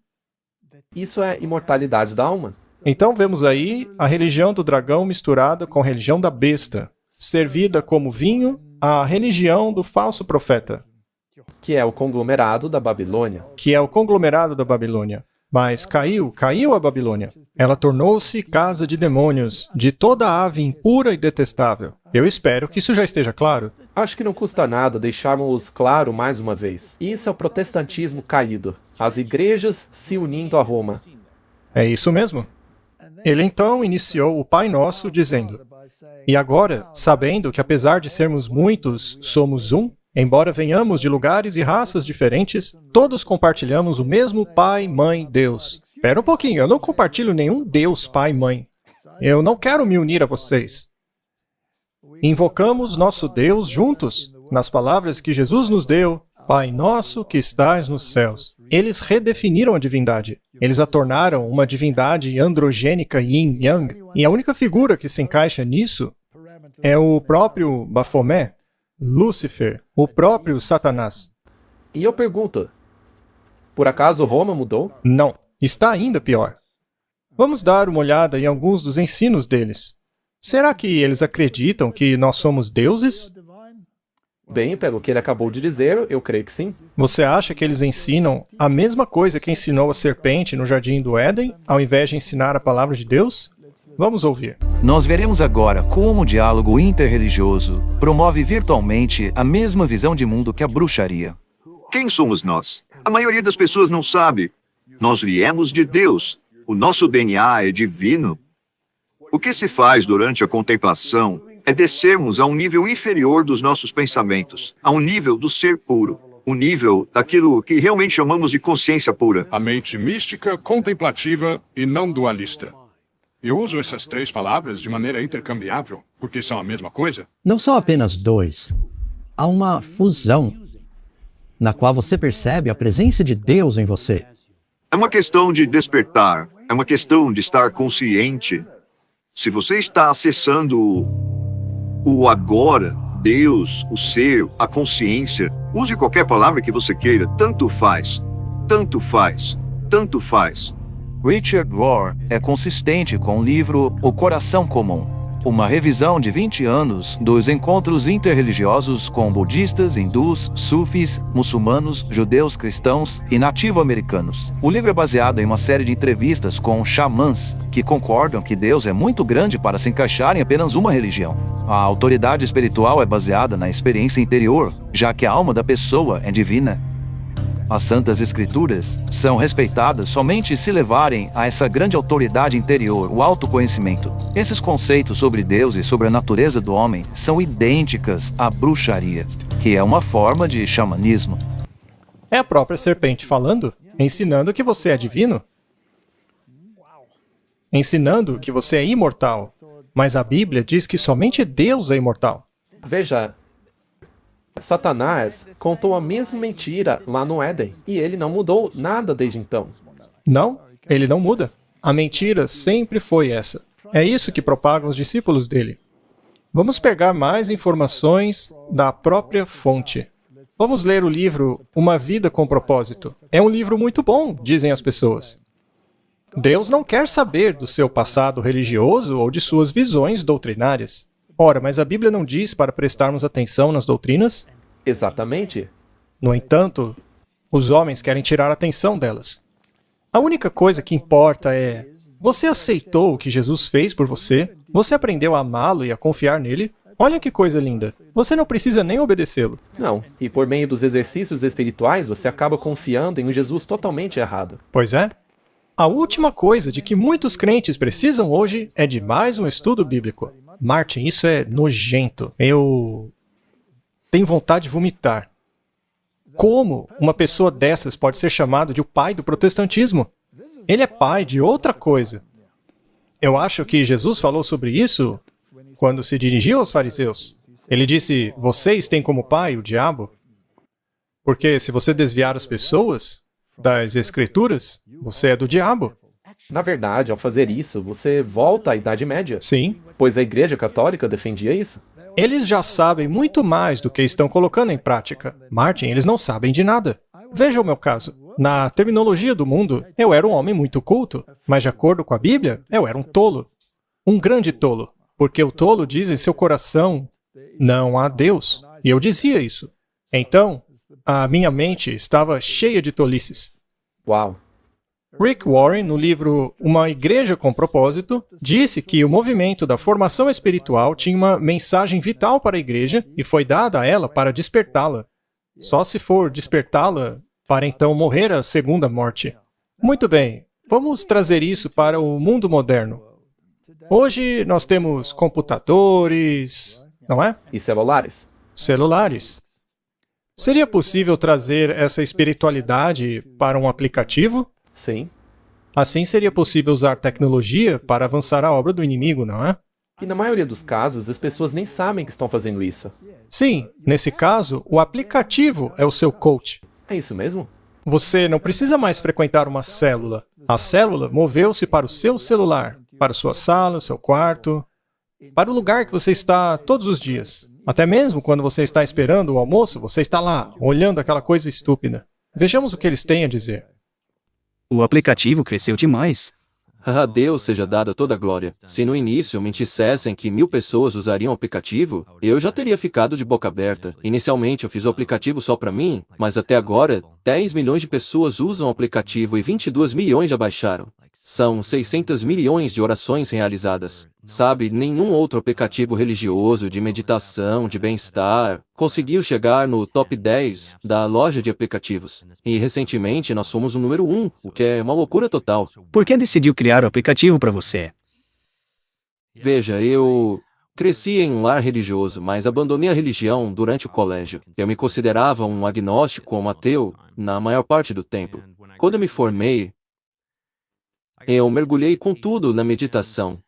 Isso é imortalidade da alma. Então vemos aí a religião do dragão misturada com a religião da besta, servida como vinho à religião do falso profeta. que é o conglomerado da Babilônia. Mas caiu a Babilônia. Ela tornou-se casa de demônios, de toda ave impura e detestável. Eu espero que isso já esteja claro. Acho que não custa nada deixarmos claro mais uma vez. Isso é o protestantismo caído. As igrejas se unindo a Roma. É isso mesmo. Ele então iniciou o Pai Nosso dizendo: "E agora, sabendo que apesar de sermos muitos, somos um, embora venhamos de lugares e raças diferentes, todos compartilhamos o mesmo Pai, Mãe, Deus." Espera um pouquinho, eu não compartilho nenhum Deus, Pai, Mãe. Eu não quero me unir a vocês. Invocamos nosso Deus juntos, nas palavras que Jesus nos deu: Pai nosso que estás nos céus. Eles redefiniram a divindade. Eles a tornaram uma divindade androgênica yin-yang. E a única figura que se encaixa nisso é o próprio Baphomet, Lúcifer, o próprio Satanás. E eu pergunto, por acaso Roma mudou? Não, está ainda pior. Vamos dar uma olhada em alguns dos ensinos deles. Será que eles acreditam que nós somos deuses? Bem, pelo que ele acabou de dizer, eu creio que sim. Você acha que eles ensinam a mesma coisa que ensinou a serpente no jardim do Éden, ao invés de ensinar a palavra de Deus? Vamos ouvir. Nós veremos agora como o diálogo interreligioso promove virtualmente a mesma visão de mundo que a bruxaria. Quem somos nós? A maioria das pessoas não sabe. Nós viemos de Deus. O nosso DNA é divino. O que se faz durante a contemplação é descermos a um nível inferior dos nossos pensamentos, a um nível do ser puro, o nível daquilo que realmente chamamos de consciência pura. A mente mística, contemplativa e não dualista. Eu uso essas três palavras de maneira intercambiável, porque são a mesma coisa. Não são apenas dois. Há uma fusão, na qual você percebe a presença de Deus em você. É uma questão de despertar, é uma questão de estar consciente. Se você está acessando o agora, Deus, o ser, a consciência, use qualquer palavra que você queira, tanto faz, tanto faz, tanto faz. Richard Rohr é consistente com o livro O Coração Comum, uma revisão de 20 anos dos encontros interreligiosos com budistas, hindus, sufis, muçulmanos, judeus, cristãos e nativo-americanos. O livro é baseado em uma série de entrevistas com xamãs que concordam que Deus é muito grande para se encaixar em apenas uma religião. A autoridade espiritual é baseada na experiência interior, já que a alma da pessoa é divina. As Santas Escrituras são respeitadas somente se levarem a essa grande autoridade interior, o autoconhecimento. Esses conceitos sobre Deus e sobre a natureza do homem são idênticas à bruxaria, que é uma forma de xamanismo. É a própria serpente falando, ensinando que você é divino. Ensinando que você é imortal. Mas a Bíblia diz que somente Deus é imortal. Veja, Satanás contou a mesma mentira lá no Éden, e ele não mudou nada desde então. Não, ele não muda. A mentira sempre foi essa. É isso que propagam os discípulos dele. Vamos pegar mais informações da própria fonte. Vamos ler o livro Uma Vida com Propósito. É um livro muito bom, dizem as pessoas. Deus não quer saber do seu passado religioso ou de suas visões doutrinárias. Ora, mas a Bíblia não diz para prestarmos atenção nas doutrinas? Exatamente. No entanto, os homens querem tirar a atenção delas. A única coisa que importa é: você aceitou o que Jesus fez por você? Você aprendeu a amá-lo e a confiar nele? Olha que coisa linda. Você não precisa nem obedecê-lo. Não, e por meio dos exercícios espirituais, você acaba confiando em um Jesus totalmente errado. Pois é. A última coisa de que muitos crentes precisam hoje é de mais um estudo bíblico. Martin, isso é nojento. Eu tenho vontade de vomitar. Como uma pessoa dessas pode ser chamada de o pai do protestantismo? Ele é pai de outra coisa. Eu acho que Jesus falou sobre isso quando se dirigiu aos fariseus. Ele disse: vocês têm como pai o diabo? Porque se você desviar as pessoas das Escrituras, você é do diabo. Na verdade, ao fazer isso, você volta à Idade Média. Sim. Pois a Igreja Católica defendia isso. Eles já sabem muito mais do que estão colocando em prática. Martin, eles não sabem de nada. Veja o meu caso. Na terminologia do mundo, eu era um homem muito culto, mas de acordo com a Bíblia, eu era um tolo. Um grande tolo. Porque o tolo diz em seu coração: não há Deus. E eu dizia isso. Então, a minha mente estava cheia de tolices. Uau! Rick Warren, no livro Uma Igreja com Propósito, disse que o movimento da formação espiritual tinha uma mensagem vital para a igreja e foi dada a ela para despertá-la. Só se for despertá-la para então morrer a segunda morte. Muito bem, vamos trazer isso para o mundo moderno. Hoje nós temos computadores, não é? E celulares? Celulares. Seria possível trazer essa espiritualidade para um aplicativo? Sim. Assim seria possível usar tecnologia para avançar a obra do inimigo, não é? E na maioria dos casos, as pessoas nem sabem que estão fazendo isso. Sim, nesse caso, o aplicativo é o seu coach. É isso mesmo? Você não precisa mais frequentar uma célula. A célula moveu-se para o seu celular, para sua sala, seu quarto, para o lugar que você está todos os dias. Até mesmo quando você está esperando o almoço, você está lá, olhando aquela coisa estúpida. Vejamos o que eles têm a dizer. O aplicativo cresceu demais. A Deus seja dada toda a glória. Se no início me dissessem que 1000 pessoas usariam o aplicativo, eu já teria ficado de boca aberta. Inicialmente eu fiz o aplicativo só para mim, mas até agora, 10 milhões de pessoas usam o aplicativo e 22 milhões já baixaram. São 600 milhões de orações realizadas. Sabe, nenhum outro aplicativo religioso, de meditação, de bem-estar, conseguiu chegar no top 10 da loja de aplicativos. E recentemente nós fomos o número 1, o que é uma loucura total. Por que decidiu criar o aplicativo para você? Veja, eu cresci em um lar religioso, mas abandonei a religião durante o colégio. Eu me considerava um agnóstico ou um ateu na maior parte do tempo. Quando eu me formei, eu mergulhei com tudo na meditação.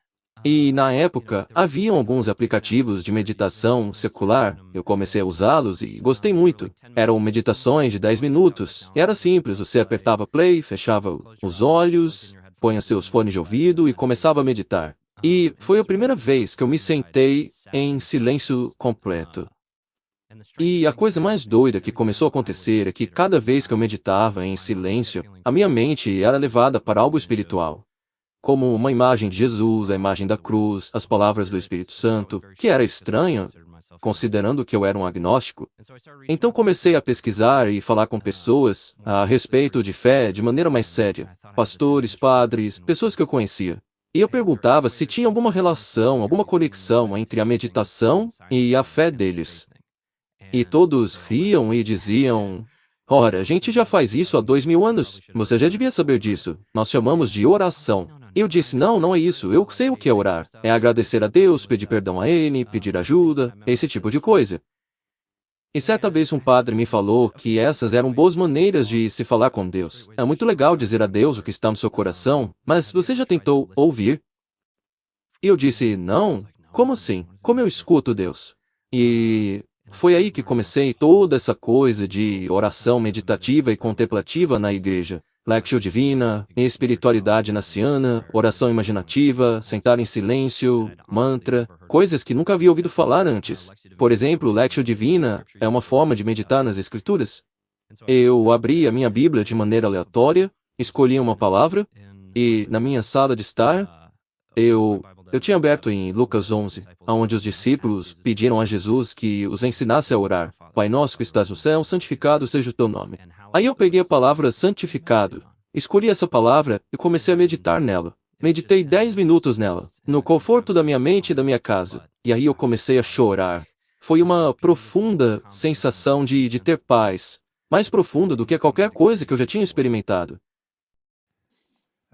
E, na época, haviam alguns aplicativos de meditação secular. Eu comecei a usá-los e gostei muito. Eram meditações de 10 minutos. E era simples, você apertava play, fechava os olhos, põe seus fones de ouvido e começava a meditar. E foi a primeira vez que eu me sentei em silêncio completo. E a coisa mais doida que começou a acontecer é que cada vez que eu meditava em silêncio, a minha mente era levada para algo espiritual. Como uma imagem de Jesus, a imagem da cruz, as palavras do Espírito Santo, que era estranho, considerando que eu era um agnóstico. Então comecei a pesquisar e falar com pessoas a respeito de fé de maneira mais séria. Pastores, padres, pessoas que eu conhecia. E eu perguntava se tinha alguma relação, alguma conexão entre a meditação e a fé deles. E todos riam e diziam: ora, a gente já faz isso há 2000 anos. Você já devia saber disso. Nós chamamos de oração. Eu disse: não, não é isso. Eu sei o que é orar. É agradecer a Deus, pedir perdão a Ele, pedir ajuda, esse tipo de coisa. E certa vez um padre me falou que essas eram boas maneiras de se falar com Deus. É muito legal dizer a Deus o que está no seu coração, mas você já tentou ouvir? E eu disse: não. Como assim? Como eu escuto Deus? E foi aí que comecei toda essa coisa de oração meditativa e contemplativa na igreja. Lectio Divina, espiritualidade naciana, oração imaginativa, sentar em silêncio, mantra, coisas que nunca havia ouvido falar antes. Por exemplo, Lectio Divina é uma forma de meditar nas Escrituras. Eu abri a minha Bíblia de maneira aleatória, escolhi uma palavra, e na minha sala de estar, eu tinha aberto em Lucas 11, onde os discípulos pediram a Jesus que os ensinasse a orar. Pai nosso que estás no céu, santificado seja o teu nome. Aí eu peguei a palavra santificado, escolhi essa palavra e comecei a meditar nela. Meditei 10 minutos nela, no conforto da minha mente e da minha casa. E aí eu comecei a chorar. Foi uma profunda sensação de ter paz, mais profunda do que qualquer coisa que eu já tinha experimentado.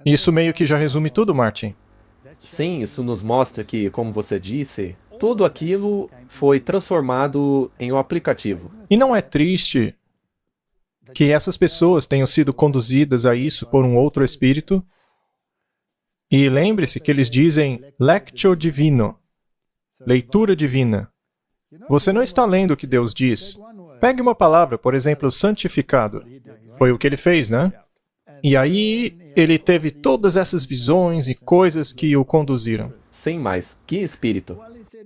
Isso meio que já resume tudo, Martin. Sim, isso nos mostra que, como você disse, tudo aquilo foi transformado em um aplicativo. E não é triste que essas pessoas tenham sido conduzidas a isso por um outro espírito? E lembre-se que eles dizem Lectio Divino, leitura divina. Você não está lendo o que Deus diz. Pegue uma palavra, por exemplo, santificado. Foi o que ele fez, né? E aí ele teve todas essas visões e coisas que o conduziram. Sem mais, que espírito?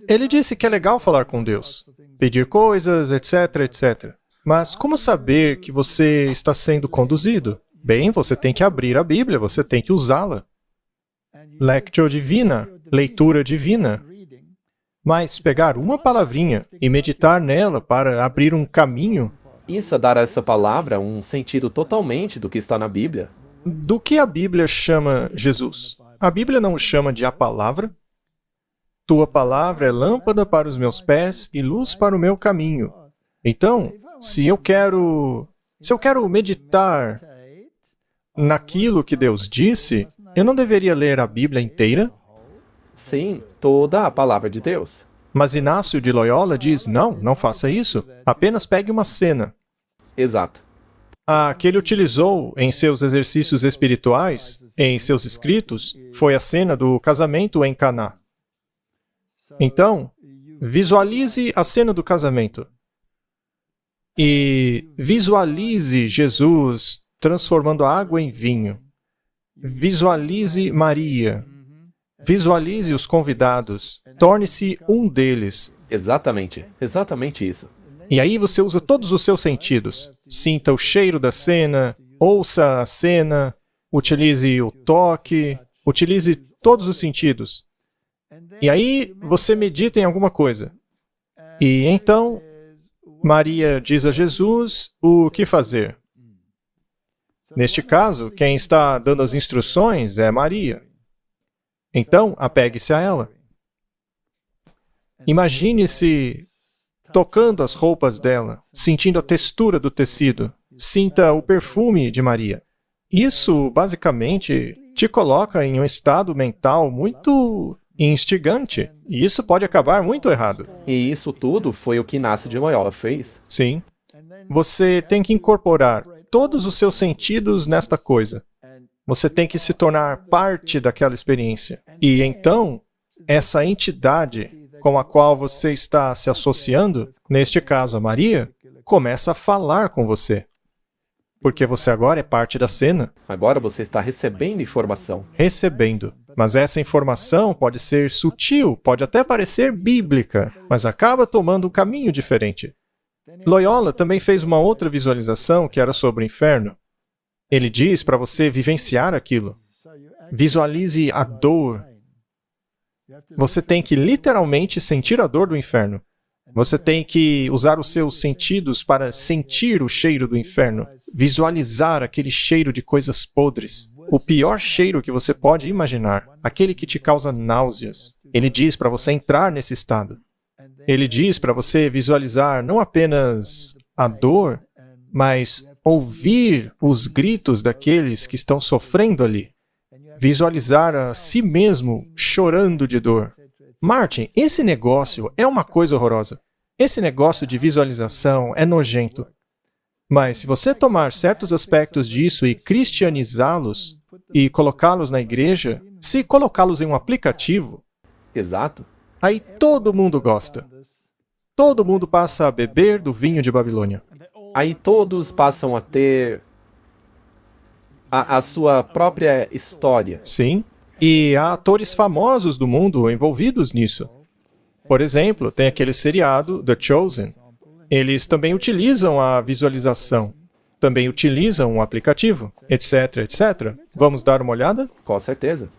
Ele disse que é legal falar com Deus, pedir coisas, etc, etc. Mas como saber que você está sendo conduzido? Bem, você tem que abrir a Bíblia, você tem que usá-la. Lectio Divina, leitura divina. Mas pegar uma palavrinha e meditar nela para abrir um caminho, isso é dar a essa palavra um sentido totalmente do que está na Bíblia. Do que a Bíblia chama Jesus? A Bíblia não o chama de a palavra. Tua palavra é lâmpada para os meus pés e luz para o meu caminho. Então, se eu quero meditar naquilo que Deus disse, eu não deveria ler a Bíblia inteira? Sim, toda a palavra de Deus. Mas Inácio de Loyola diz, não faça isso. Apenas pegue uma cena. Exato. A que ele utilizou em seus exercícios espirituais, em seus escritos, foi a cena do casamento em Caná. Então, visualize a cena do casamento. E visualize Jesus transformando a água em vinho. Visualize Maria. Visualize os convidados. Torne-se um deles. Exatamente isso. E aí você usa todos os seus sentidos. Sinta o cheiro da cena, ouça a cena, utilize o toque, utilize todos os sentidos. E aí você medita em alguma coisa. E então, Maria diz a Jesus o que fazer. Neste caso, quem está dando as instruções é Maria. Então, apegue-se a ela. Imagine-se tocando as roupas dela, sentindo a textura do tecido. Sinta o perfume de Maria. Isso, basicamente, te coloca em um estado mental muito instigante. E isso pode acabar muito errado. E isso tudo foi o que Inácio de Loyola fez. Sim. Você tem que incorporar todos os seus sentidos nesta coisa. Você tem que se tornar parte daquela experiência. E então, essa entidade com a qual você está se associando, neste caso a Maria, começa a falar com você. Porque você agora é parte da cena. Agora você está recebendo informação. Recebendo. Mas essa informação pode ser sutil, pode até parecer bíblica, mas acaba tomando um caminho diferente. Loyola também fez uma outra visualização que era sobre o inferno. Ele diz para você vivenciar aquilo. Visualize a dor. Você tem que literalmente sentir a dor do inferno. Você tem que usar os seus sentidos para sentir o cheiro do inferno. Visualizar aquele cheiro de coisas podres. O pior cheiro que você pode imaginar. Aquele que te causa náuseas. Ele diz para você entrar nesse estado. Ele diz para você visualizar não apenas a dor, mas ouvir os gritos daqueles que estão sofrendo ali. Visualizar a si mesmo chorando de dor. Martin, esse negócio é uma coisa horrorosa. Esse negócio de visualização é nojento. Mas se você tomar certos aspectos disso e cristianizá-los e colocá-los na igreja, se colocá-los em um aplicativo, exato, aí todo mundo gosta. Todo mundo passa a beber do vinho de Babilônia. Aí todos passam a ter a sua própria história. Sim, e há atores famosos do mundo envolvidos nisso. Por exemplo, tem aquele seriado, The Chosen. Eles também utilizam a visualização, também utilizam um aplicativo, etc, etc. Vamos dar uma olhada? Com certeza.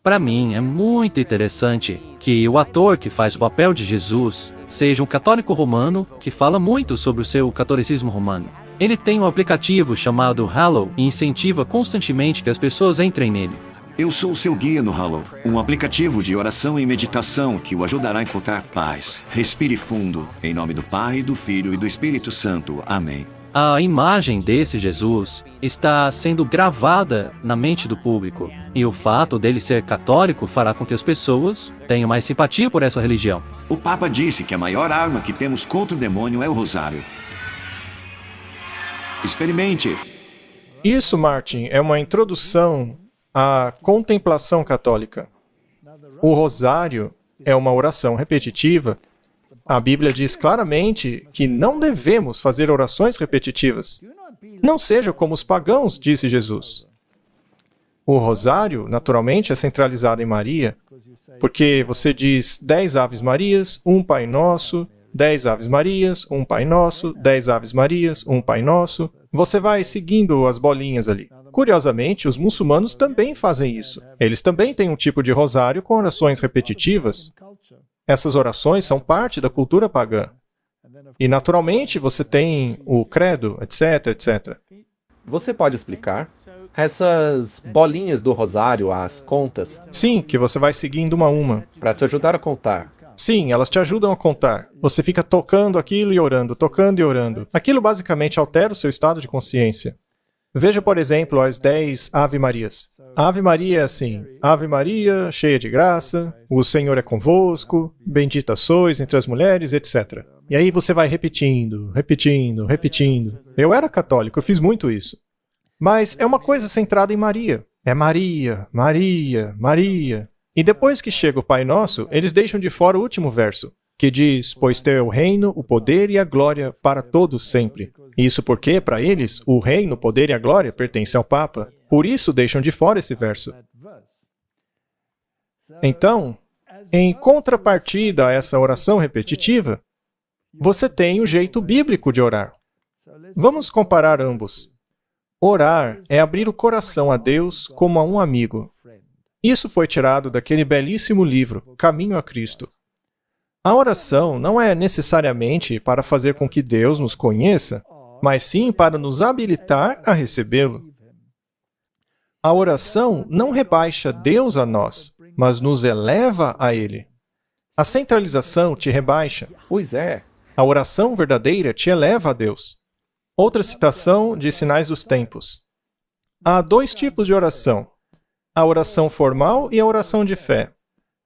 Para mim, é muito interessante que o ator que faz o papel de Jesus seja um católico romano que fala muito sobre o seu catolicismo romano. Ele tem um aplicativo chamado Hallow e incentiva constantemente que as pessoas entrem nele. Eu sou o seu guia no Hallow, um aplicativo de oração e meditação que o ajudará a encontrar paz. Respire fundo, em nome do Pai, do Filho e do Espírito Santo. Amém. A imagem desse Jesus está sendo gravada na mente do público, e o fato dele ser católico fará com que as pessoas tenham mais simpatia por essa religião. O Papa disse que a maior arma que temos contra o demônio é o rosário. Experimente. Isso, Martin, é uma introdução à contemplação católica. O rosário é uma oração repetitiva. A Bíblia diz claramente que não devemos fazer orações repetitivas. Não seja como os pagãos, disse Jesus. O rosário, naturalmente, é centralizado em Maria, porque você diz 10 Aves Marias, um Pai Nosso, 10 Aves Marias, um Pai Nosso, 10 Aves Marias, um Pai Nosso. Você vai seguindo as bolinhas ali. Curiosamente, os muçulmanos também fazem isso. Eles também têm um tipo de rosário com orações repetitivas. Essas orações são parte da cultura pagã. E naturalmente você tem o credo, etc, etc. Você pode explicar? Essas bolinhas do rosário, as contas, Sim, que você vai seguindo uma a uma. para te ajudar a contar. Sim, elas te ajudam a contar. Você fica tocando aquilo e orando, tocando e orando. Aquilo basicamente altera o seu estado de consciência. Veja, por exemplo, as 10 Ave Marias. Ave Maria é assim: Ave Maria, cheia de graça, o Senhor é convosco, bendita sois entre as mulheres, etc. E aí você vai repetindo, repetindo, repetindo. Eu era católico, eu fiz muito isso. Mas é uma coisa centrada em Maria. É Maria, Maria, Maria. E depois que chega o Pai Nosso, eles deixam de fora o último verso, que diz: pois teu é o reino, o poder e a glória para todos sempre. Isso porque, para eles, o reino, o poder e a glória pertencem ao Papa. Por isso deixam de fora esse verso. Então, em contrapartida a essa oração repetitiva, você tem o jeito bíblico de orar. Vamos comparar ambos. Orar é abrir o coração a Deus como a um amigo. Isso foi tirado daquele belíssimo livro, Caminho a Cristo. A oração não é necessariamente para fazer com que Deus nos conheça, mas sim para nos habilitar a recebê-lo. A oração não rebaixa Deus a nós, mas nos eleva a Ele. A centralização te rebaixa. Pois é. A oração verdadeira te eleva a Deus. Outra citação de Sinais dos Tempos. Há dois tipos de oração: a oração formal e a oração de fé.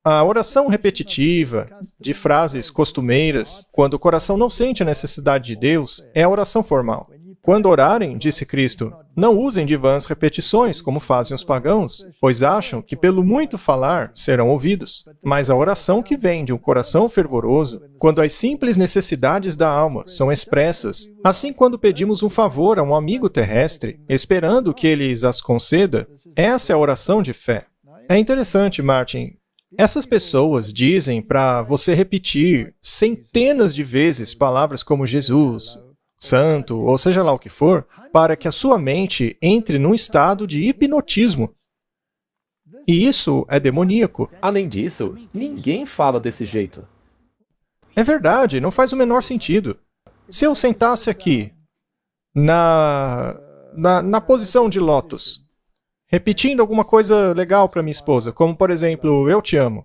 A oração repetitiva, de frases costumeiras, quando o coração não sente a necessidade de Deus, é a oração formal. Quando orarem, disse Cristo, não usem de vãs repetições, como fazem os pagãos, pois acham que pelo muito falar serão ouvidos. Mas a oração que vem de um coração fervoroso, quando as simples necessidades da alma são expressas, assim quando pedimos um favor a um amigo terrestre, esperando que ele as conceda, essa é a oração de fé. É interessante, Martin. Essas pessoas dizem para você repetir centenas de vezes palavras como Jesus, Santo, ou seja lá o que for, para que a sua mente entre num estado de hipnotismo. E isso é demoníaco. Além disso, ninguém fala desse jeito. É verdade, não faz o menor sentido. Se eu sentasse aqui, na posição de lótus, repetindo alguma coisa legal para minha esposa, como por exemplo, eu te amo,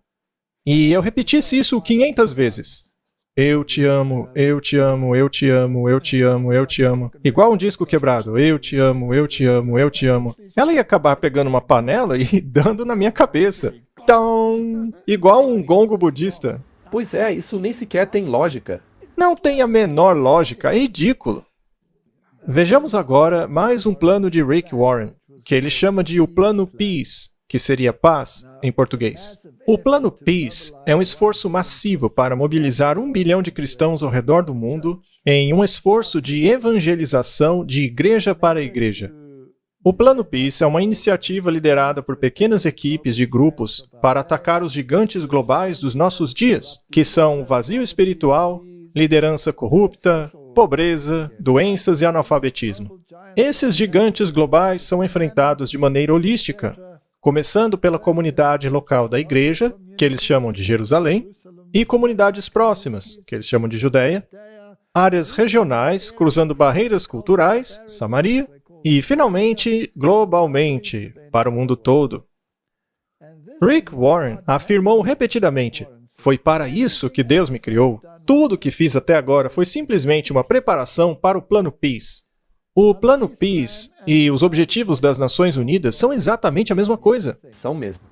e eu repetisse isso 500 vezes. Eu te amo, eu te amo, eu te amo, eu te amo, eu te amo. Igual um disco quebrado. Eu te amo, eu te amo, eu te amo. Ela ia acabar pegando uma panela e dando na minha cabeça. Tão! Igual um gongo budista. Pois é, isso nem sequer tem lógica. Não tem a menor lógica, é ridículo. Vejamos agora mais um plano de Rick Warren, que ele chama de o Plano Peace, que seria paz em português. O Plano Peace é um esforço massivo para mobilizar 1 bilhão de cristãos ao redor do mundo em um esforço de evangelização de igreja para igreja. O Plano Peace é uma iniciativa liderada por pequenas equipes de grupos para atacar os gigantes globais dos nossos dias, que são o vazio espiritual, liderança corrupta, pobreza, doenças e analfabetismo. Esses gigantes globais são enfrentados de maneira holística, começando pela comunidade local da igreja, que eles chamam de Jerusalém, e comunidades próximas, que eles chamam de Judéia, áreas regionais, cruzando barreiras culturais, Samaria, e, finalmente, globalmente, para o mundo todo. Rick Warren afirmou repetidamente: foi para isso que Deus me criou. Tudo o que fiz até agora foi simplesmente uma preparação para o Plano Peace. O Plano Peace e os Objetivos das Nações Unidas são exatamente a mesma coisa. São mesmo.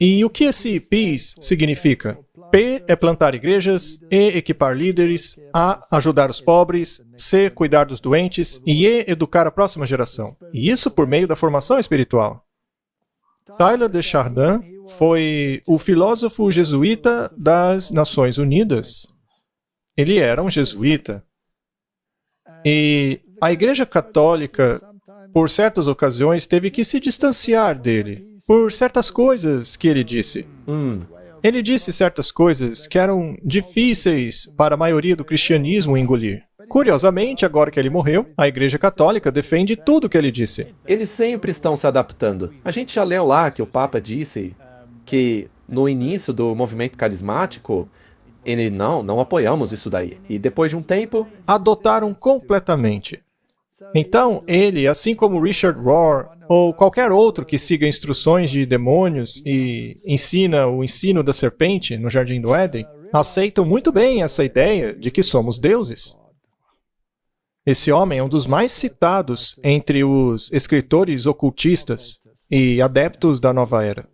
E o que esse Peace significa? P é plantar igrejas, E equipar líderes, A ajudar os pobres, C cuidar dos doentes e E educar a próxima geração. E isso por meio da formação espiritual. Tyler de Chardin foi o filósofo jesuíta das Nações Unidas. Ele era um jesuíta. E a Igreja Católica, por certas ocasiões, teve que se distanciar dele, por certas coisas que ele disse. Ele disse certas coisas que eram difíceis para a maioria do cristianismo engolir. Curiosamente, agora que ele morreu, a Igreja Católica defende tudo o que ele disse. Eles sempre estão se adaptando. A gente já leu lá que o Papa disse que, no início do movimento carismático, Ele, não apoiamos isso daí. E depois de um tempo, adotaram completamente. Então, ele, assim como Richard Rohr ou qualquer outro que siga instruções de demônios e ensina o ensino da serpente no Jardim do Éden, aceitam muito bem essa ideia de que somos deuses. Esse homem é um dos mais citados entre os escritores ocultistas e adeptos da nova era.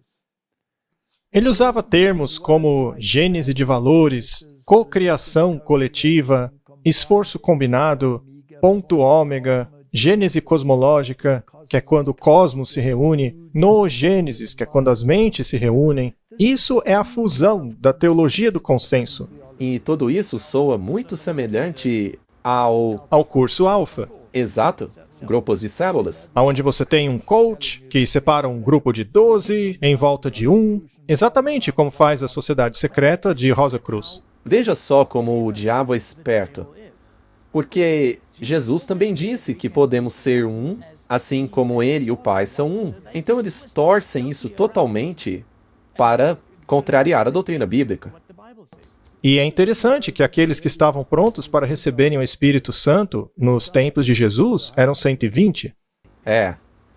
Ele usava termos como gênese de valores, cocriação coletiva, esforço combinado, ponto ômega, gênese cosmológica, que é quando o cosmos se reúne, noogênesis, que é quando as mentes se reúnem. Isso é a fusão da teologia do consenso. E tudo isso soa muito semelhante ao curso alfa. Exato. Grupos de células. Onde você tem um coach que separa um grupo de 12 em volta de um, exatamente como faz a sociedade secreta de Rosa Cruz. Veja só como o diabo é esperto. Porque Jesus também disse que podemos ser um, assim como ele e o Pai são um. Então eles torcem isso totalmente para contrariar a doutrina bíblica. E é interessante que aqueles que estavam prontos para receberem o Espírito Santo nos tempos de Jesus eram 120.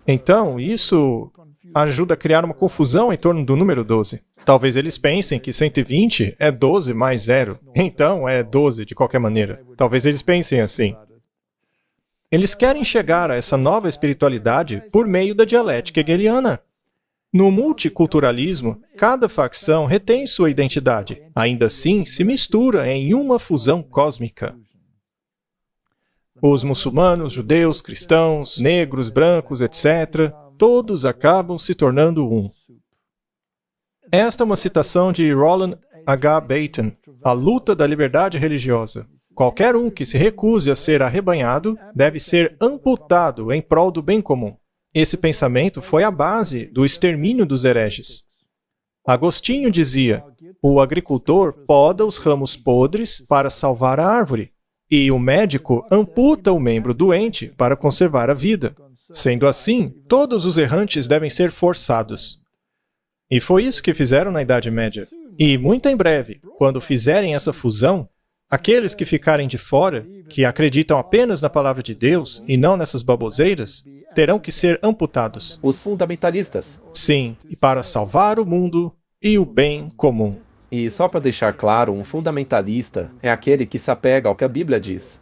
Então, isso ajuda a criar uma confusão em torno do número 12. Talvez eles pensem que 120 é 12 mais 0. Então, é 12 de qualquer maneira. Talvez eles pensem assim. Eles querem chegar a essa nova espiritualidade por meio da dialética hegeliana. No multiculturalismo, cada facção retém sua identidade. Ainda assim, se mistura em uma fusão cósmica. Os muçulmanos, judeus, cristãos, negros, brancos, etc., todos acabam se tornando um. Esta é uma citação de Roland H. Bacon, A Luta da Liberdade Religiosa. Qualquer um que se recuse a ser arrebanhado deve ser amputado em prol do bem comum. Esse pensamento foi a base do extermínio dos hereges. Agostinho dizia: o agricultor poda os ramos podres para salvar a árvore, e o médico amputa o membro doente para conservar a vida. Sendo assim, todos os errantes devem ser forçados. E foi isso que fizeram na Idade Média. E muito em breve, quando fizerem essa fusão, aqueles que ficarem de fora, que acreditam apenas na palavra de Deus e não nessas baboseiras, terão que ser amputados. Os fundamentalistas. Sim, e para salvar o mundo e o bem comum. E só para deixar claro, um fundamentalista é aquele que se apega ao que a Bíblia diz.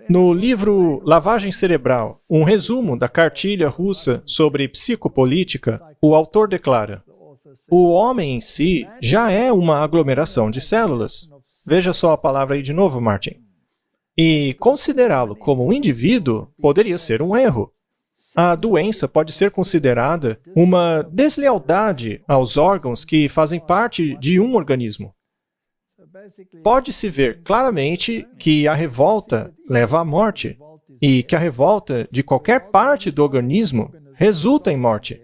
No livro Lavagem Cerebral, um resumo da cartilha russa sobre psicopolítica, o autor declara: o homem em si já é uma aglomeração de células. Veja só a palavra aí de novo, Martin. E considerá-lo como um indivíduo poderia ser um erro. A doença pode ser considerada uma deslealdade aos órgãos que fazem parte de um organismo. Pode-se ver claramente que a revolta leva à morte, e que a revolta de qualquer parte do organismo resulta em morte.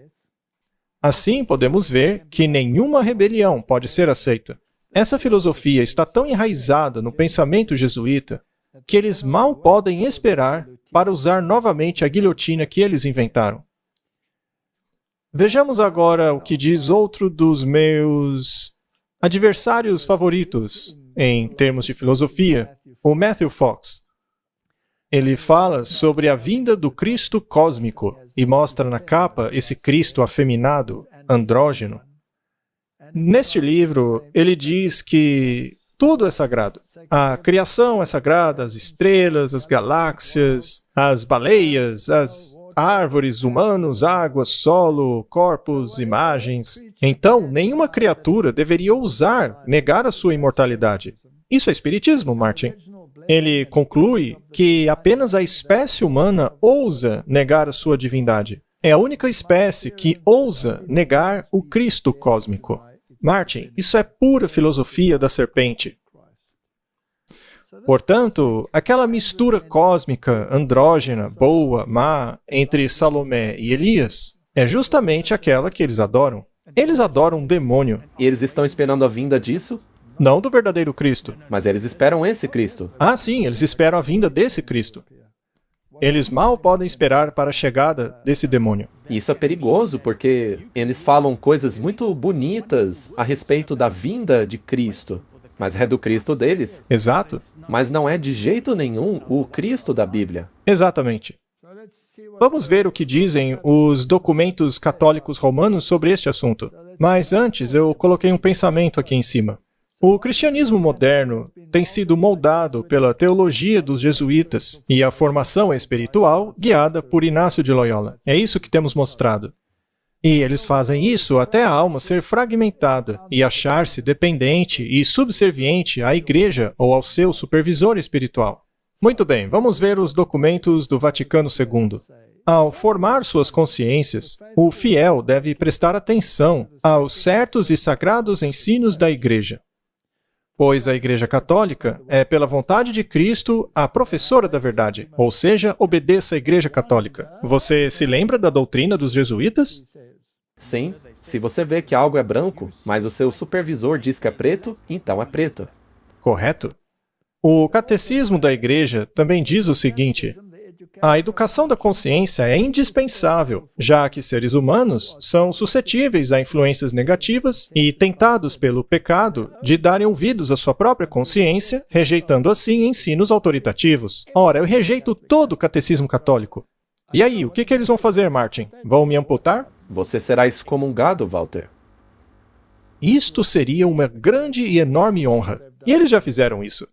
Assim, podemos ver que nenhuma rebelião pode ser aceita. Essa filosofia está tão enraizada no pensamento jesuíta que eles mal podem esperar para usar novamente a guilhotina que eles inventaram. Vejamos agora o que diz outro dos meus adversários favoritos em termos de filosofia, o Matthew Fox. Ele fala sobre a vinda do Cristo cósmico e mostra na capa esse Cristo afeminado, andrógeno. Neste livro, ele diz que tudo é sagrado. A criação é sagrada, as estrelas, as galáxias, as baleias, as árvores, humanos, água, solo, corpos, imagens. Então, nenhuma criatura deveria ousar negar a sua imortalidade. Isso é espiritismo, Martin. Ele conclui que apenas a espécie humana ousa negar a sua divindade. É a única espécie que ousa negar o Cristo cósmico. Martin, isso é pura filosofia da serpente. Portanto, aquela mistura cósmica, andrógena, boa, má, entre Salomé e Elias, é justamente aquela que eles adoram. Eles adoram um demônio. E eles estão esperando a vinda disso? Não do verdadeiro Cristo. Mas eles esperam esse Cristo. Ah, sim, eles esperam a vinda desse Cristo. Eles mal podem esperar para a chegada desse demônio. E isso é perigoso, porque eles falam coisas muito bonitas a respeito da vinda de Cristo. Mas é do Cristo deles. Exato. Mas não é de jeito nenhum o Cristo da Bíblia. Exatamente. Vamos ver o que dizem os documentos católicos romanos sobre este assunto. Mas antes, eu coloquei um pensamento aqui em cima. O cristianismo moderno tem sido moldado pela teologia dos jesuítas e a formação espiritual guiada por Inácio de Loyola. É isso que temos mostrado. E eles fazem isso até a alma ser fragmentada e achar-se dependente e subserviente à igreja ou ao seu supervisor espiritual. Muito bem, vamos ver os documentos do Vaticano II. Ao formar suas consciências, o fiel deve prestar atenção aos certos e sagrados ensinos da igreja. Pois a Igreja Católica é, pela vontade de Cristo, a professora da verdade, ou seja, obedeça à Igreja Católica. Você se lembra da doutrina dos jesuítas? Sim, se você vê que algo é branco, mas o seu supervisor diz que é preto, então é preto. Correto. O Catecismo da Igreja também diz o seguinte: a educação da consciência é indispensável, já que seres humanos são suscetíveis a influências negativas e tentados pelo pecado de darem ouvidos à sua própria consciência, rejeitando assim ensinos autoritativos. Ora, eu rejeito todo o catecismo católico. E aí, o que eles vão fazer, Martin? Vão me amputar? Você será excomungado, Walter. Isto seria uma grande e enorme honra. E eles já fizeram isso.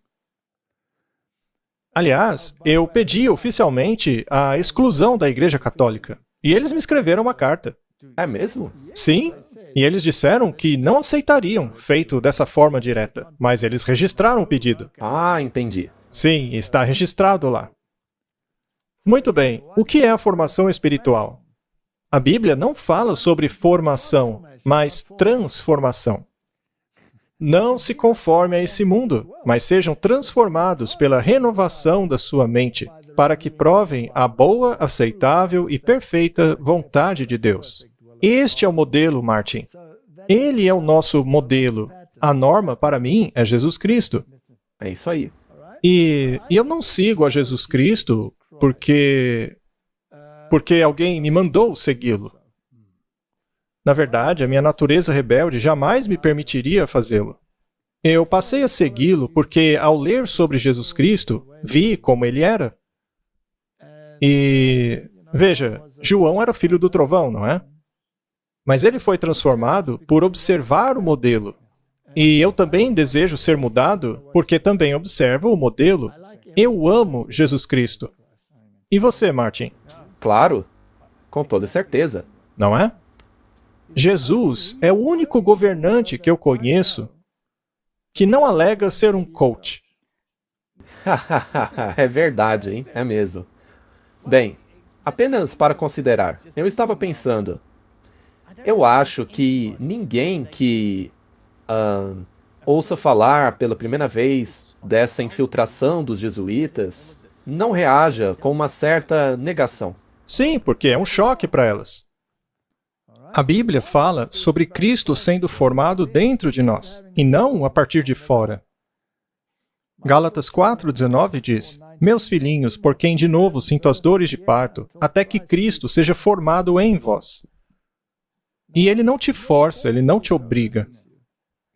Aliás, eu pedi oficialmente a exclusão da Igreja Católica. E eles me escreveram uma carta. É mesmo? Sim. E eles disseram que não aceitariam, feito dessa forma direta. Mas eles registraram o pedido. Ah, entendi. Sim, está registrado lá. Muito bem. O que é a formação espiritual? A Bíblia não fala sobre formação, mas transformação. Não se conforme a esse mundo, mas sejam transformados pela renovação da sua mente, para que provem a boa, aceitável e perfeita vontade de Deus. Este é o modelo, Martin. Ele é o nosso modelo. A norma, para mim, é Jesus Cristo. É isso aí. E eu não sigo a Jesus Cristo porque alguém me mandou segui-lo. Na verdade, a minha natureza rebelde jamais me permitiria fazê-lo. Eu passei a segui-lo porque, ao ler sobre Jesus Cristo, vi como ele era. E, veja, João era filho do trovão, não é? Mas ele foi transformado por observar o modelo. E eu também desejo ser mudado porque também observo o modelo. Eu amo Jesus Cristo. E você, Martin? Claro, com toda certeza. Não é? Jesus é o único governante que eu conheço que não alega ser um coach. É verdade, hein? É mesmo. Bem, apenas para considerar, eu estava pensando, eu acho que ninguém que ouça falar pela primeira vez dessa infiltração dos jesuítas não reaja com uma certa negação. Sim, porque é um choque para elas. A Bíblia fala sobre Cristo sendo formado dentro de nós, e não a partir de fora. Gálatas 4:19 diz: meus filhinhos, por quem de novo sinto as dores de parto, até que Cristo seja formado em vós. E ele não te força, ele não te obriga.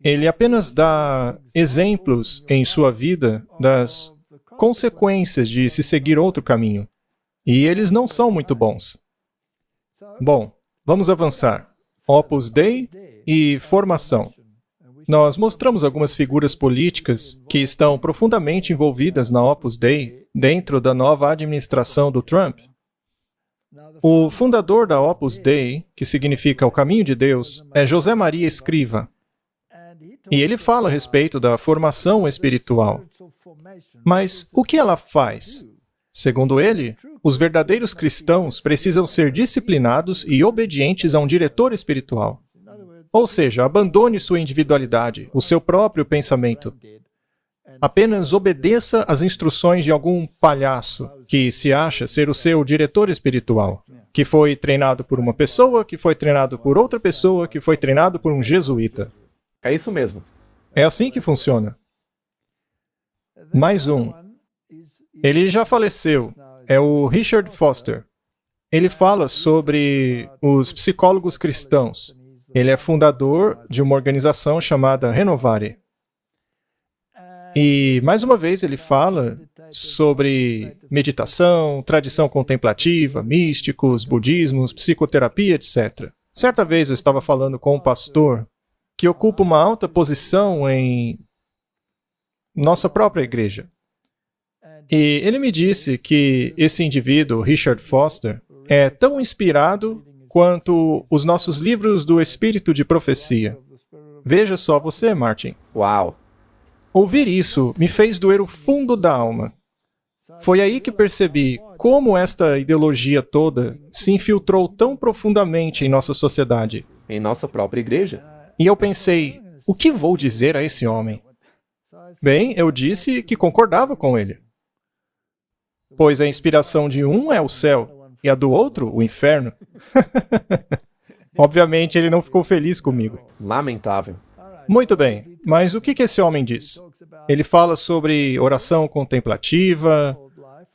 Ele apenas dá exemplos em sua vida das consequências de se seguir outro caminho. E eles não são muito bons. Bom, vamos avançar. Opus Dei e formação. Nós mostramos algumas figuras políticas que estão profundamente envolvidas na Opus Dei dentro da nova administração do Trump. O fundador da Opus Dei, que significa o caminho de Deus, é José Maria Escriva. E ele fala a respeito da formação espiritual. Mas o que ela faz? Segundo ele, os verdadeiros cristãos precisam ser disciplinados e obedientes a um diretor espiritual. Ou seja, abandone sua individualidade, o seu próprio pensamento. Apenas obedeça às instruções de algum palhaço que se acha ser o seu diretor espiritual, que foi treinado por uma pessoa, que foi treinado por outra pessoa, que foi treinado por um jesuíta. É isso mesmo. É assim que funciona. Mais um. Ele já faleceu. É o Richard Foster. Ele fala sobre os psicólogos cristãos. Ele é fundador de uma organização chamada Renovare. E, mais uma vez, ele fala sobre meditação, tradição contemplativa, místicos, budismos, psicoterapia, etc. Certa vez eu estava falando com um pastor que ocupa uma alta posição em nossa própria igreja. E ele me disse que esse indivíduo, Richard Foster, é tão inspirado quanto os nossos livros do Espírito de Profecia. Veja só você, Martin. Uau! Ouvir isso me fez doer o fundo da alma. Foi aí que percebi como esta ideologia toda se infiltrou tão profundamente em nossa sociedade. Em nossa própria igreja. E eu pensei, o que vou dizer a esse homem? Bem, eu disse que concordava com ele. Pois a inspiração de um é o céu, e a do outro, o inferno. Obviamente, ele não ficou feliz comigo. Lamentável. Muito bem, mas o que esse homem diz? Ele fala sobre oração contemplativa,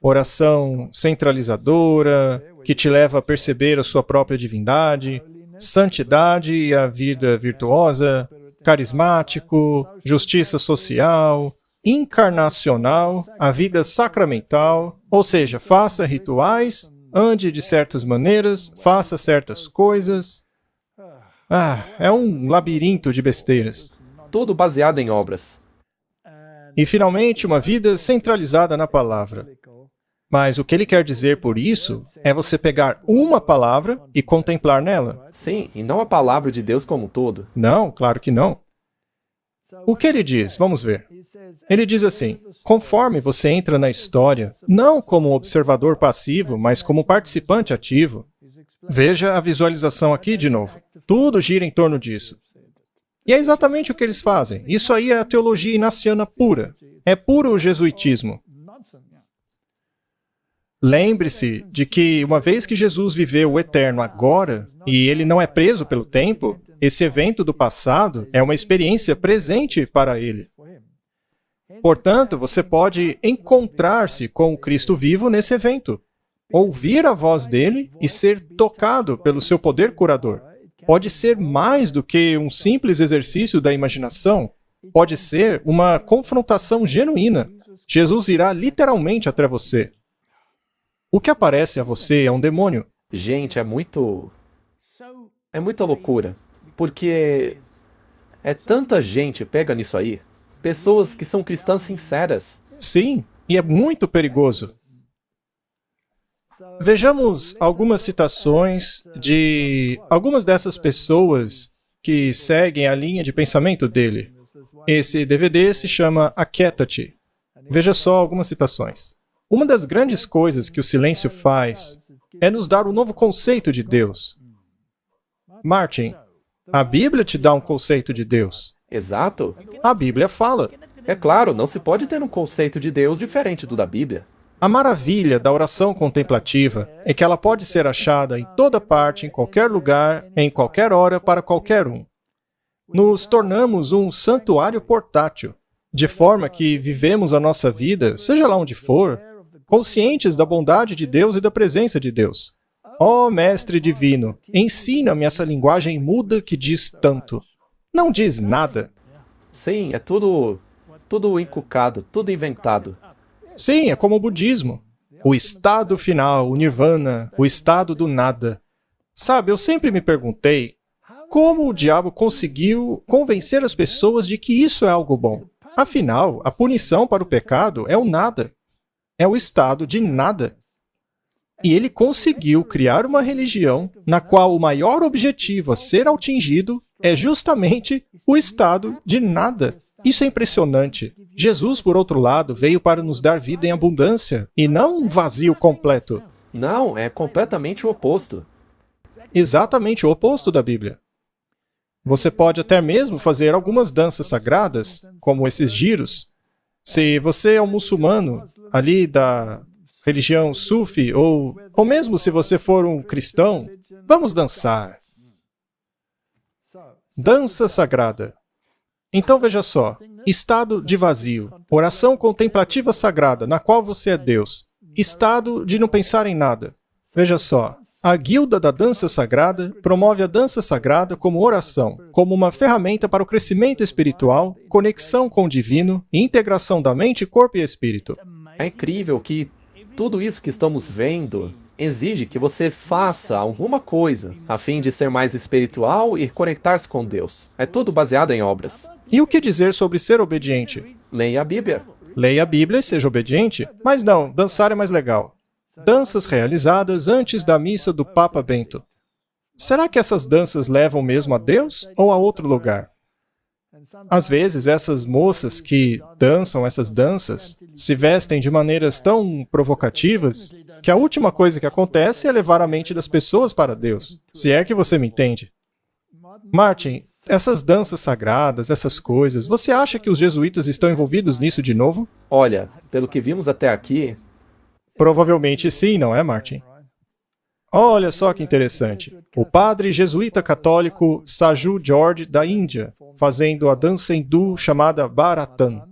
oração centralizadora, que te leva a perceber a sua própria divindade, santidade e a vida virtuosa, carismático, justiça social, encarnacional, a vida sacramental, ou seja, faça rituais, ande de certas maneiras, faça certas coisas. É um labirinto de besteiras. Tudo baseado em obras. E, finalmente, uma vida centralizada na palavra. Mas o que ele quer dizer por isso é você pegar uma palavra e contemplar nela. Sim, e não a palavra de Deus como um todo. Não, claro que não. O que ele diz? Vamos ver. Ele diz assim, conforme você entra na história, não como um observador passivo, mas como participante ativo. Veja a visualização aqui de novo. Tudo gira em torno disso. E é exatamente o que eles fazem. Isso aí é a teologia inaciana pura. É puro jesuitismo. Lembre-se de que, uma vez que Jesus viveu o eterno agora, e ele não é preso pelo tempo, esse evento do passado é uma experiência presente para ele. Portanto, você pode encontrar-se com o Cristo vivo nesse evento. Ouvir a voz dele e ser tocado pelo seu poder curador. Pode ser mais do que um simples exercício da imaginação. Pode ser uma confrontação genuína. Jesus irá literalmente até você. O que aparece a você é um demônio. Gente, é muita loucura. Porque é tanta gente pega nisso aí. Pessoas que são cristãs sinceras. Sim, e é muito perigoso. Vejamos algumas citações de algumas dessas pessoas que seguem a linha de pensamento dele. Esse DVD se chama Aquieta-te. Veja só algumas citações. Uma das grandes coisas que o silêncio faz é nos dar um novo conceito de Deus. Martin, a Bíblia te dá um conceito de Deus. Exato. A Bíblia fala. É claro, não se pode ter um conceito de Deus diferente do da Bíblia. A maravilha da oração contemplativa é que ela pode ser achada em toda parte, em qualquer lugar, em qualquer hora, para qualquer um. Nos tornamos um santuário portátil, de forma que vivemos a nossa vida, seja lá onde for, conscientes da bondade de Deus e da presença de Deus. Ó Mestre Divino, ensina-me essa linguagem muda que diz tanto. Não diz nada. Sim, é tudo encucado, tudo inventado. Sim, é como o budismo. O estado final, o nirvana, o estado do nada. Sabe, eu sempre me perguntei como o diabo conseguiu convencer as pessoas de que isso é algo bom. Afinal, a punição para o pecado é o nada. É o estado de nada. E ele conseguiu criar uma religião na qual o maior objetivo a ser atingido é justamente o estado de nada. Isso é impressionante. Jesus, por outro lado, veio para nos dar vida em abundância e não um vazio completo. Não, é completamente o oposto. Exatamente o oposto da Bíblia. Você pode até mesmo fazer algumas danças sagradas, como esses giros. Se você é um muçulmano, ali da religião sufi, ou mesmo se você for um cristão, vamos dançar. Dança sagrada. Então veja só, estado de vazio, oração contemplativa sagrada, na qual você é Deus, estado de não pensar em nada. Veja só, A Guilda da Dança Sagrada promove a dança sagrada como oração, como uma ferramenta para o crescimento espiritual, conexão com o divino e integração da mente, corpo e espírito. É incrível que tudo isso que estamos vendo exige que você faça alguma coisa a fim de ser mais espiritual e conectar-se com Deus. É tudo baseado em obras. E o que dizer sobre ser obediente? Leia a Bíblia. Leia a Bíblia e seja obediente? Mas não, dançar é mais legal. Danças realizadas antes da missa do Papa Bento. Será que essas danças levam mesmo a Deus ou a outro lugar? Às vezes, essas moças que dançam essas danças se vestem de maneiras tão provocativas que a última coisa que acontece é levar a mente das pessoas para Deus. Se é que você me entende. Martin, essas danças sagradas, essas coisas, você acha que os jesuítas estão envolvidos nisso de novo? Olha, pelo que vimos até aqui... Provavelmente sim, não é, Martin? Olha só que interessante. O padre jesuíta católico Saju George da Índia, fazendo a dança hindu chamada Bharatan.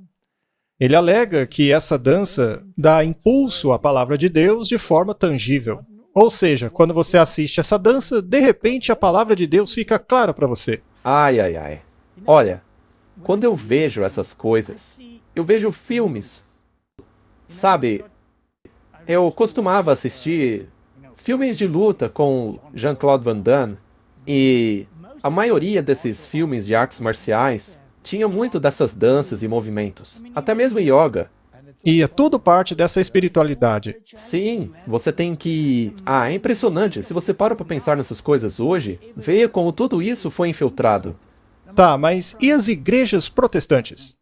Ele alega que essa dança dá impulso à palavra de Deus de forma tangível. Ou seja, quando você assiste essa dança, de repente a palavra de Deus fica clara para você. Ai, ai, ai. Olha, quando eu vejo essas coisas, eu vejo filmes. Sabe, eu costumava assistir filmes de luta com Jean-Claude Van Damme e a maioria desses filmes de artes marciais tinha muito dessas danças e movimentos, até mesmo yoga. E é tudo parte dessa espiritualidade. Sim, você tem que... é impressionante. Se você para pensar nessas coisas hoje, veja como tudo isso foi infiltrado. Tá, mas e as igrejas protestantes?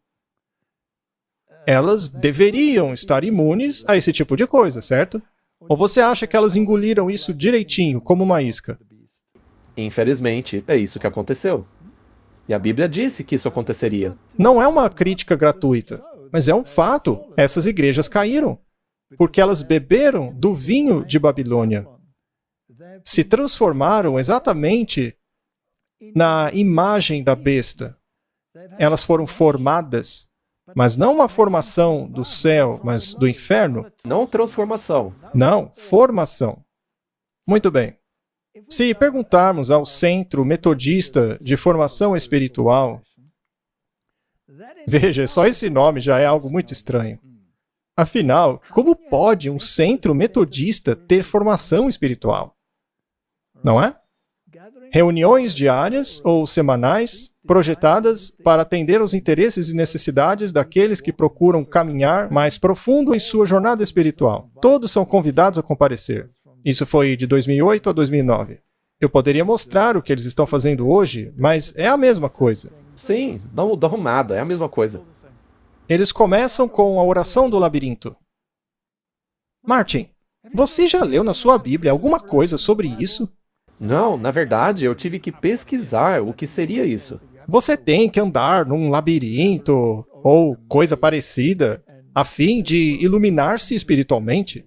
Elas deveriam estar imunes a esse tipo de coisa, certo? Ou você acha que elas engoliram isso direitinho, como uma isca? Infelizmente, é isso que aconteceu. E a Bíblia disse que isso aconteceria. Não é uma crítica gratuita, mas é um fato. Essas igrejas caíram, porque elas beberam do vinho de Babilônia. Se transformaram exatamente na imagem da besta. Elas foram formadas, mas não uma formação do céu, mas do inferno. Não transformação. Não, formação. Muito bem. Se perguntarmos ao Centro Metodista de Formação Espiritual, veja, só esse nome já é algo muito estranho. Afinal, como pode um centro metodista ter formação espiritual? Não é? Reuniões diárias ou semanais projetadas para atender aos interesses e necessidades daqueles que procuram caminhar mais profundo em sua jornada espiritual. Todos são convidados a comparecer. Isso foi de 2008 a 2009. Eu poderia mostrar o que eles estão fazendo hoje, mas é a mesma coisa. Sim, não mudou nada, é a mesma coisa. Eles começam com a oração do labirinto. Martin, você já leu na sua Bíblia alguma coisa sobre isso? Não, na verdade, eu tive que pesquisar o que seria isso. Você tem que andar num labirinto ou coisa parecida a fim de iluminar-se espiritualmente.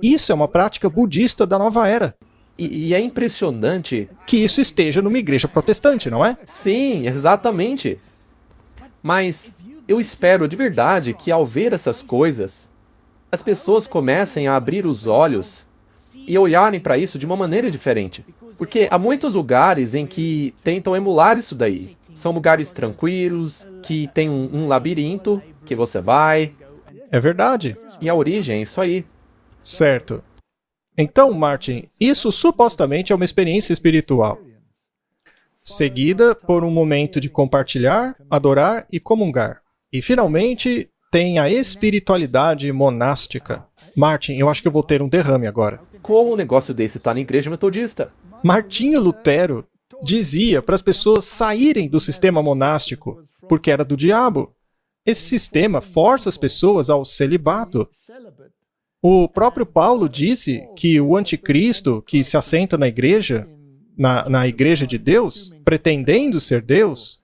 Isso é uma prática budista da nova era. E é impressionante... que isso esteja numa igreja protestante, não é? Sim, exatamente. Mas eu espero de verdade que ao ver essas coisas, as pessoas comecem a abrir os olhos e olharem para isso de uma maneira diferente. Porque há muitos lugares em que tentam emular isso daí. São lugares tranquilos, que tem um labirinto, que você vai... É verdade. E a origem é isso aí. Certo. Então, Martin, isso supostamente é uma experiência espiritual, seguida por um momento de compartilhar, adorar e comungar. E, finalmente, tem a espiritualidade monástica. Martin, eu acho que eu vou ter um derrame agora. Como um negócio desse está na igreja metodista? Martinho Lutero dizia para as pessoas saírem do sistema monástico, porque era do diabo. Esse sistema força as pessoas ao celibato. O próprio Paulo disse que o anticristo que se assenta na igreja, na igreja de Deus, pretendendo ser Deus,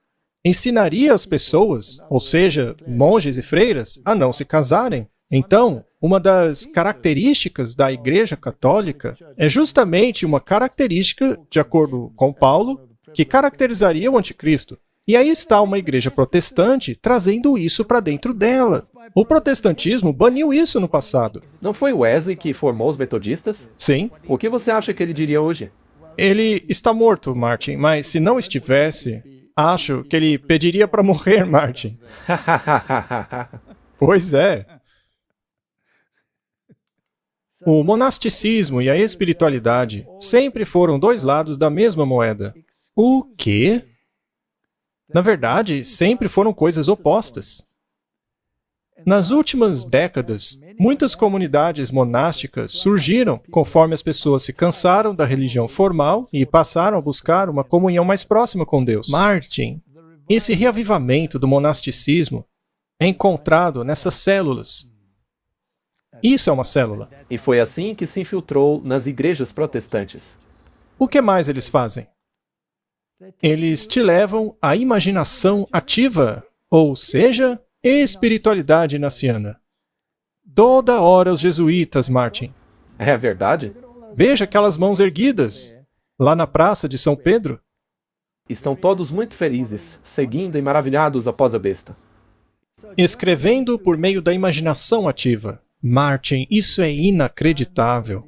ensinaria as pessoas, ou seja, monges e freiras, a não se casarem. Então, uma das características da Igreja Católica é justamente uma característica, de acordo com Paulo, que caracterizaria o anticristo. E aí está uma igreja protestante trazendo isso para dentro dela. O protestantismo baniu isso no passado. Não foi Wesley que formou os metodistas? Sim. O que você acha que ele diria hoje? Ele está morto, Martin, mas se não estivesse, acho que ele pediria para morrer, Martin. Pois é. O monasticismo e a espiritualidade sempre foram dois lados da mesma moeda. O quê? Na verdade, sempre foram coisas opostas. Nas últimas décadas, muitas comunidades monásticas surgiram conforme as pessoas se cansaram da religião formal e passaram a buscar uma comunhão mais próxima com Deus. Martin, esse reavivamento do monasticismo é encontrado nessas células. Isso é uma célula. E foi assim que se infiltrou nas igrejas protestantes. O que mais eles fazem? Eles te levam à imaginação ativa, ou seja, espiritualidade inaciana. Toda hora os jesuítas, Martin. É verdade? Veja aquelas mãos erguidas, lá na praça de São Pedro. Estão todos muito felizes, seguindo e maravilhados após a besta. Escrevendo por meio da imaginação ativa. Martin, isso é inacreditável.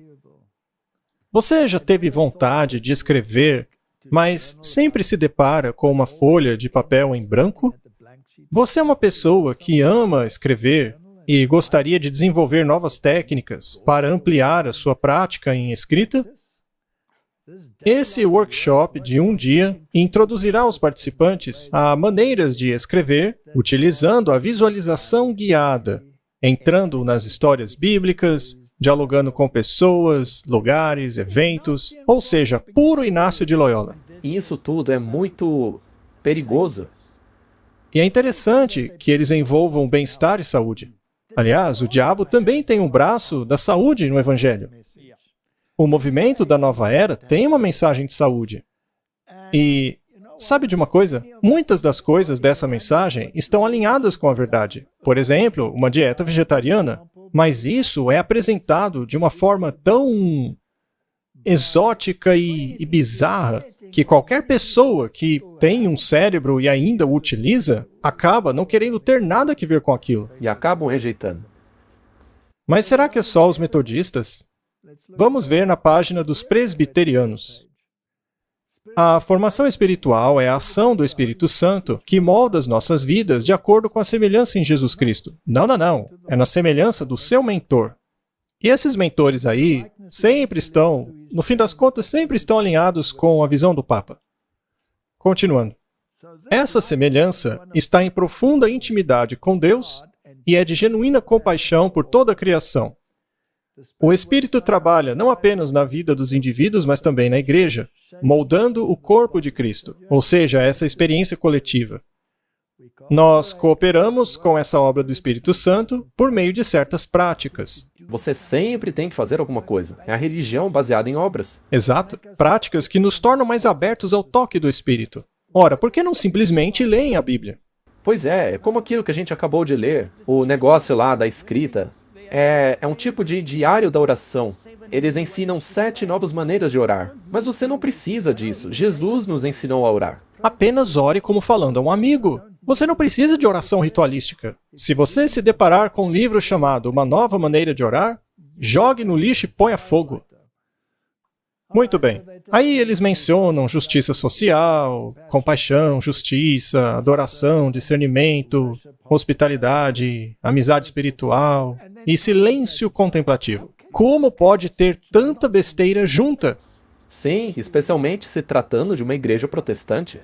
Você já teve vontade de escrever, mas sempre se depara com uma folha de papel em branco? Você é uma pessoa que ama escrever e gostaria de desenvolver novas técnicas para ampliar a sua prática em escrita? Esse workshop de um dia introduzirá os participantes a maneiras de escrever utilizando a visualização guiada, entrando nas histórias bíblicas, dialogando com pessoas, lugares, eventos, ou seja, puro Inácio de Loyola. E isso tudo é muito perigoso. E é interessante que eles envolvam bem-estar e saúde. Aliás, o diabo também tem um braço da saúde no Evangelho. O movimento da nova era tem uma mensagem de saúde. E sabe de uma coisa? Muitas das coisas dessa mensagem estão alinhadas com a verdade. Por exemplo, uma dieta vegetariana. Mas isso é apresentado de uma forma tão exótica e bizarra que qualquer pessoa que tem um cérebro e ainda o utiliza acaba não querendo ter nada a ver com aquilo. E acabam rejeitando. Mas será que é só os metodistas? Vamos ver na página dos presbiterianos. A formação espiritual é a ação do Espírito Santo que molda as nossas vidas de acordo com a semelhança em Jesus Cristo. Não. É na semelhança do seu mentor. E esses mentores aí sempre estão, no fim das contas, sempre estão alinhados com a visão do Papa. Continuando. Essa semelhança está em profunda intimidade com Deus e é de genuína compaixão por toda a criação. O Espírito trabalha não apenas na vida dos indivíduos, mas também na igreja, moldando o corpo de Cristo, ou seja, essa experiência coletiva. Nós cooperamos com essa obra do Espírito Santo por meio de certas práticas. Você sempre tem que fazer alguma coisa. É a religião baseada em obras. Exato. Práticas que nos tornam mais abertos ao toque do Espírito. Ora, por que não simplesmente leem a Bíblia? Pois é como aquilo que a gente acabou de ler. O negócio lá da escrita. É um tipo de diário da oração. Eles ensinam 7 novas maneiras de orar. Mas você não precisa disso. Jesus nos ensinou a orar. Apenas ore como falando a um amigo. Você não precisa de oração ritualística. Se você se deparar com um livro chamado Uma Nova Maneira de Orar, jogue no lixo e ponha fogo. Muito bem. Aí eles mencionam justiça social, compaixão, justiça, adoração, discernimento, hospitalidade, amizade espiritual e silêncio contemplativo. Como pode ter tanta besteira junta? Sim, especialmente se tratando de uma igreja protestante.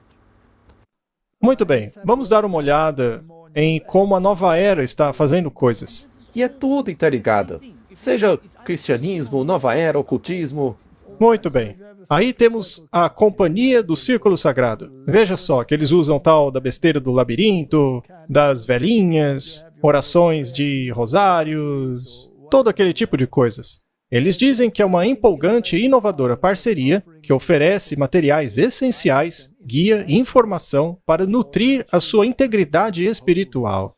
Muito bem, vamos dar uma olhada em como a nova era está fazendo coisas. E é tudo interligado. Seja cristianismo, nova era, ocultismo. Muito bem. Aí temos a Companhia do Círculo Sagrado. Veja só que eles usam tal da besteira do labirinto, das velhinhas, orações de rosários, todo aquele tipo de coisas. Eles dizem que é uma empolgante e inovadora parceria que oferece materiais essenciais, guia e informação para nutrir a sua integridade espiritual.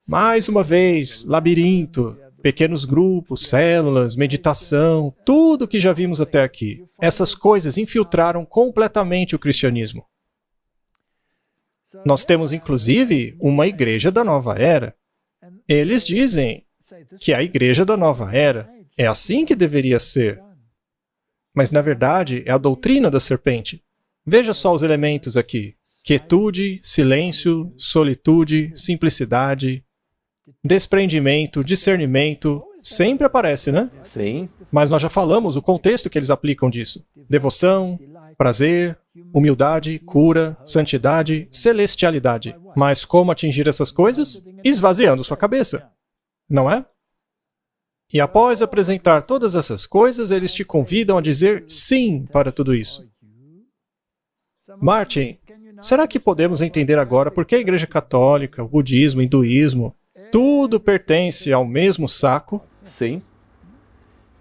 Mais uma vez, labirinto, pequenos grupos, células, meditação, tudo o que já vimos até aqui. Essas coisas infiltraram completamente o cristianismo. Nós temos, inclusive, uma igreja da nova era. Eles dizem que a igreja da nova era é assim que deveria ser. Mas, na verdade, é a doutrina da serpente. Veja só os elementos aqui. Quietude, silêncio, solitude, simplicidade, desprendimento, discernimento. Sempre aparece, né? Sim. Mas nós já falamos o contexto que eles aplicam disso. Devoção, prazer, humildade, cura, santidade, celestialidade. Mas como atingir essas coisas? Esvaziando sua cabeça. Não é? E após apresentar todas essas coisas, eles te convidam a dizer sim para tudo isso. Martin, será que podemos entender agora por que a Igreja Católica, o budismo, o hinduísmo, tudo pertence ao mesmo saco? Sim.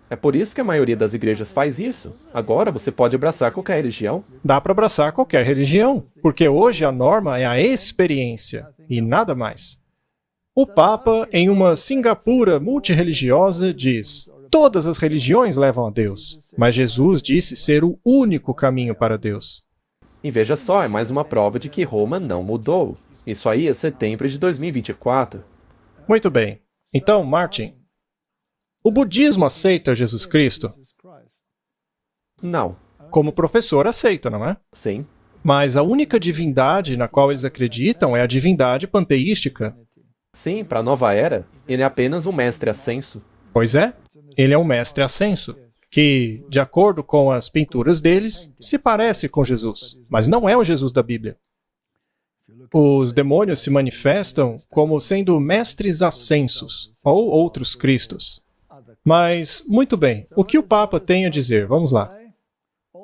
É por isso que a maioria das igrejas faz isso. Agora você pode abraçar qualquer religião. Dá para abraçar qualquer religião, porque hoje a norma é a experiência e nada mais. O Papa, em uma Singapura multirreligiosa, diz: todas as religiões levam a Deus, mas Jesus disse ser o único caminho para Deus. E veja só, é mais uma prova de que Roma não mudou. Isso aí é setembro de 2024. Muito bem. Então, Martin, o budismo aceita Jesus Cristo? Não. Como professor, aceita, não é? Sim. Mas a única divindade na qual eles acreditam é a divindade panteística. Sim, para a nova era, ele é apenas um mestre ascenso. Pois é, ele é um mestre ascenso, que, de acordo com as pinturas deles, se parece com Jesus, mas não é o Jesus da Bíblia. Os demônios se manifestam como sendo mestres ascensos, ou outros cristos. Mas, muito bem, o que o Papa tem a dizer? Vamos lá.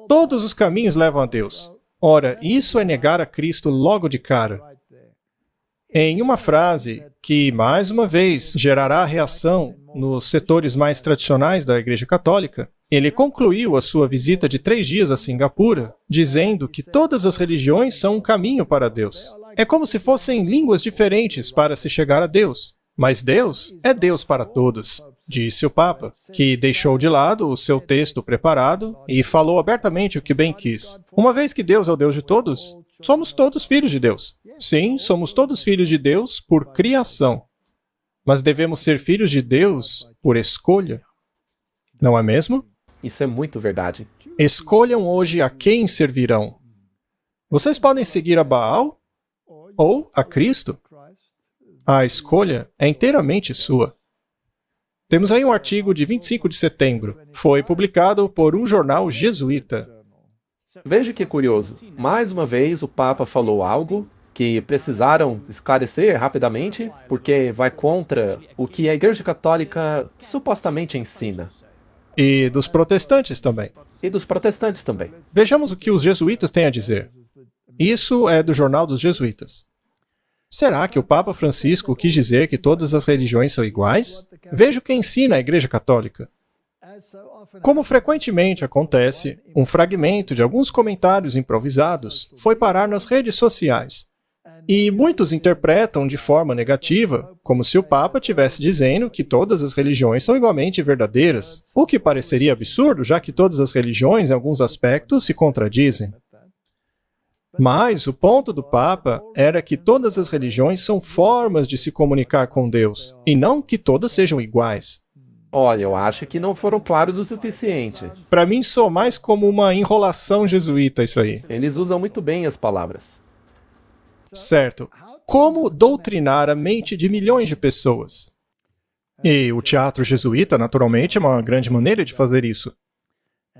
Todos os caminhos levam a Deus. Ora, isso é negar a Cristo logo de cara. Em uma frase que, mais uma vez, gerará reação nos setores mais tradicionais da Igreja Católica, ele concluiu a sua visita de 3 dias a Singapura, dizendo que todas as religiões são um caminho para Deus. É como se fossem línguas diferentes para se chegar a Deus. Mas Deus é Deus para todos, disse o Papa, que deixou de lado o seu texto preparado e falou abertamente o que bem quis. Uma vez que Deus é o Deus de todos, somos todos filhos de Deus. Sim, somos todos filhos de Deus por criação. Mas devemos ser filhos de Deus por escolha. Não é mesmo? Isso é muito verdade. Escolham hoje a quem servirão. Vocês podem seguir a Baal ou a Cristo. A escolha é inteiramente sua. Temos aí um artigo de 25 de setembro. Foi publicado por um jornal jesuíta. Veja que curioso. Mais uma vez o Papa falou algo que precisaram esclarecer rapidamente, porque vai contra o que a Igreja Católica supostamente ensina. E dos protestantes também. E dos protestantes também. Vejamos o que os jesuítas têm a dizer. Isso é do Jornal dos Jesuítas. Será que o Papa Francisco quis dizer que todas as religiões são iguais? Veja o que ensina a Igreja Católica. Como frequentemente acontece, um fragmento de alguns comentários improvisados foi parar nas redes sociais. E muitos interpretam de forma negativa, como se o Papa estivesse dizendo que todas as religiões são igualmente verdadeiras, o que pareceria absurdo, já que todas as religiões, em alguns aspectos, se contradizem. Mas o ponto do Papa era que todas as religiões são formas de se comunicar com Deus, e não que todas sejam iguais. Olha, eu acho que não foram claros o suficiente. Para mim, soa mais como uma enrolação jesuíta isso aí. Eles usam muito bem as palavras. Certo. Como doutrinar a mente de milhões de pessoas? E o teatro jesuíta, naturalmente, é uma grande maneira de fazer isso.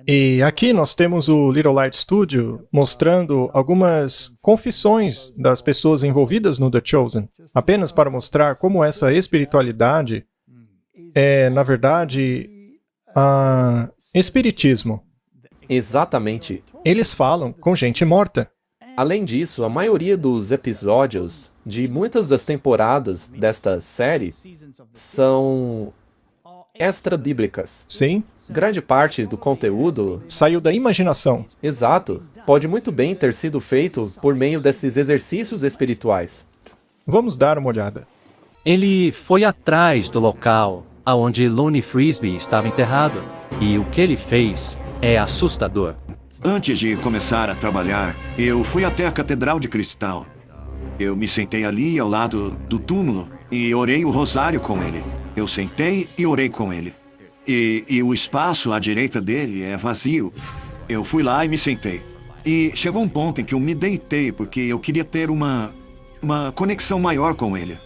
E aqui nós temos o Little Light Studio mostrando algumas confissões das pessoas envolvidas no The Chosen, apenas para mostrar como essa espiritualidade é, na verdade, espiritismo. Exatamente. Eles falam com gente morta. Além disso, a maioria dos episódios de muitas das temporadas desta série são extra-bíblicas. Sim. Grande parte do conteúdo saiu da imaginação. Exato. Pode muito bem ter sido feito por meio desses exercícios espirituais. Vamos dar uma olhada. Ele foi atrás do local onde Lonnie Frisbee estava enterrado, e o que ele fez é assustador. Antes de começar a trabalhar, eu fui até a Catedral de Cristal. Eu me sentei ali ao lado do túmulo e orei o rosário com ele. Eu sentei e orei com ele. E o espaço à direita dele é vazio. Eu fui lá e me sentei. E chegou um ponto em que eu me deitei porque eu queria ter uma conexão maior com ele.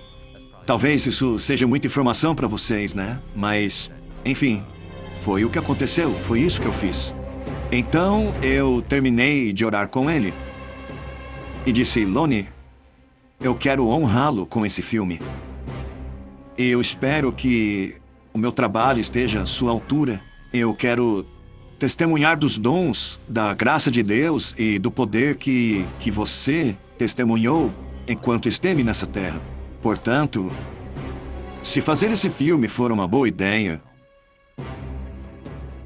Talvez isso seja muita informação para vocês, né? Mas, enfim, foi o que aconteceu, foi isso que eu fiz. Então, eu terminei de orar com ele e disse: Lonnie, eu quero honrá-lo com esse filme. E eu espero que o meu trabalho esteja à sua altura. Eu quero testemunhar dos dons, da graça de Deus e do poder que você testemunhou enquanto esteve nessa terra. Portanto, se fazer esse filme for uma boa ideia,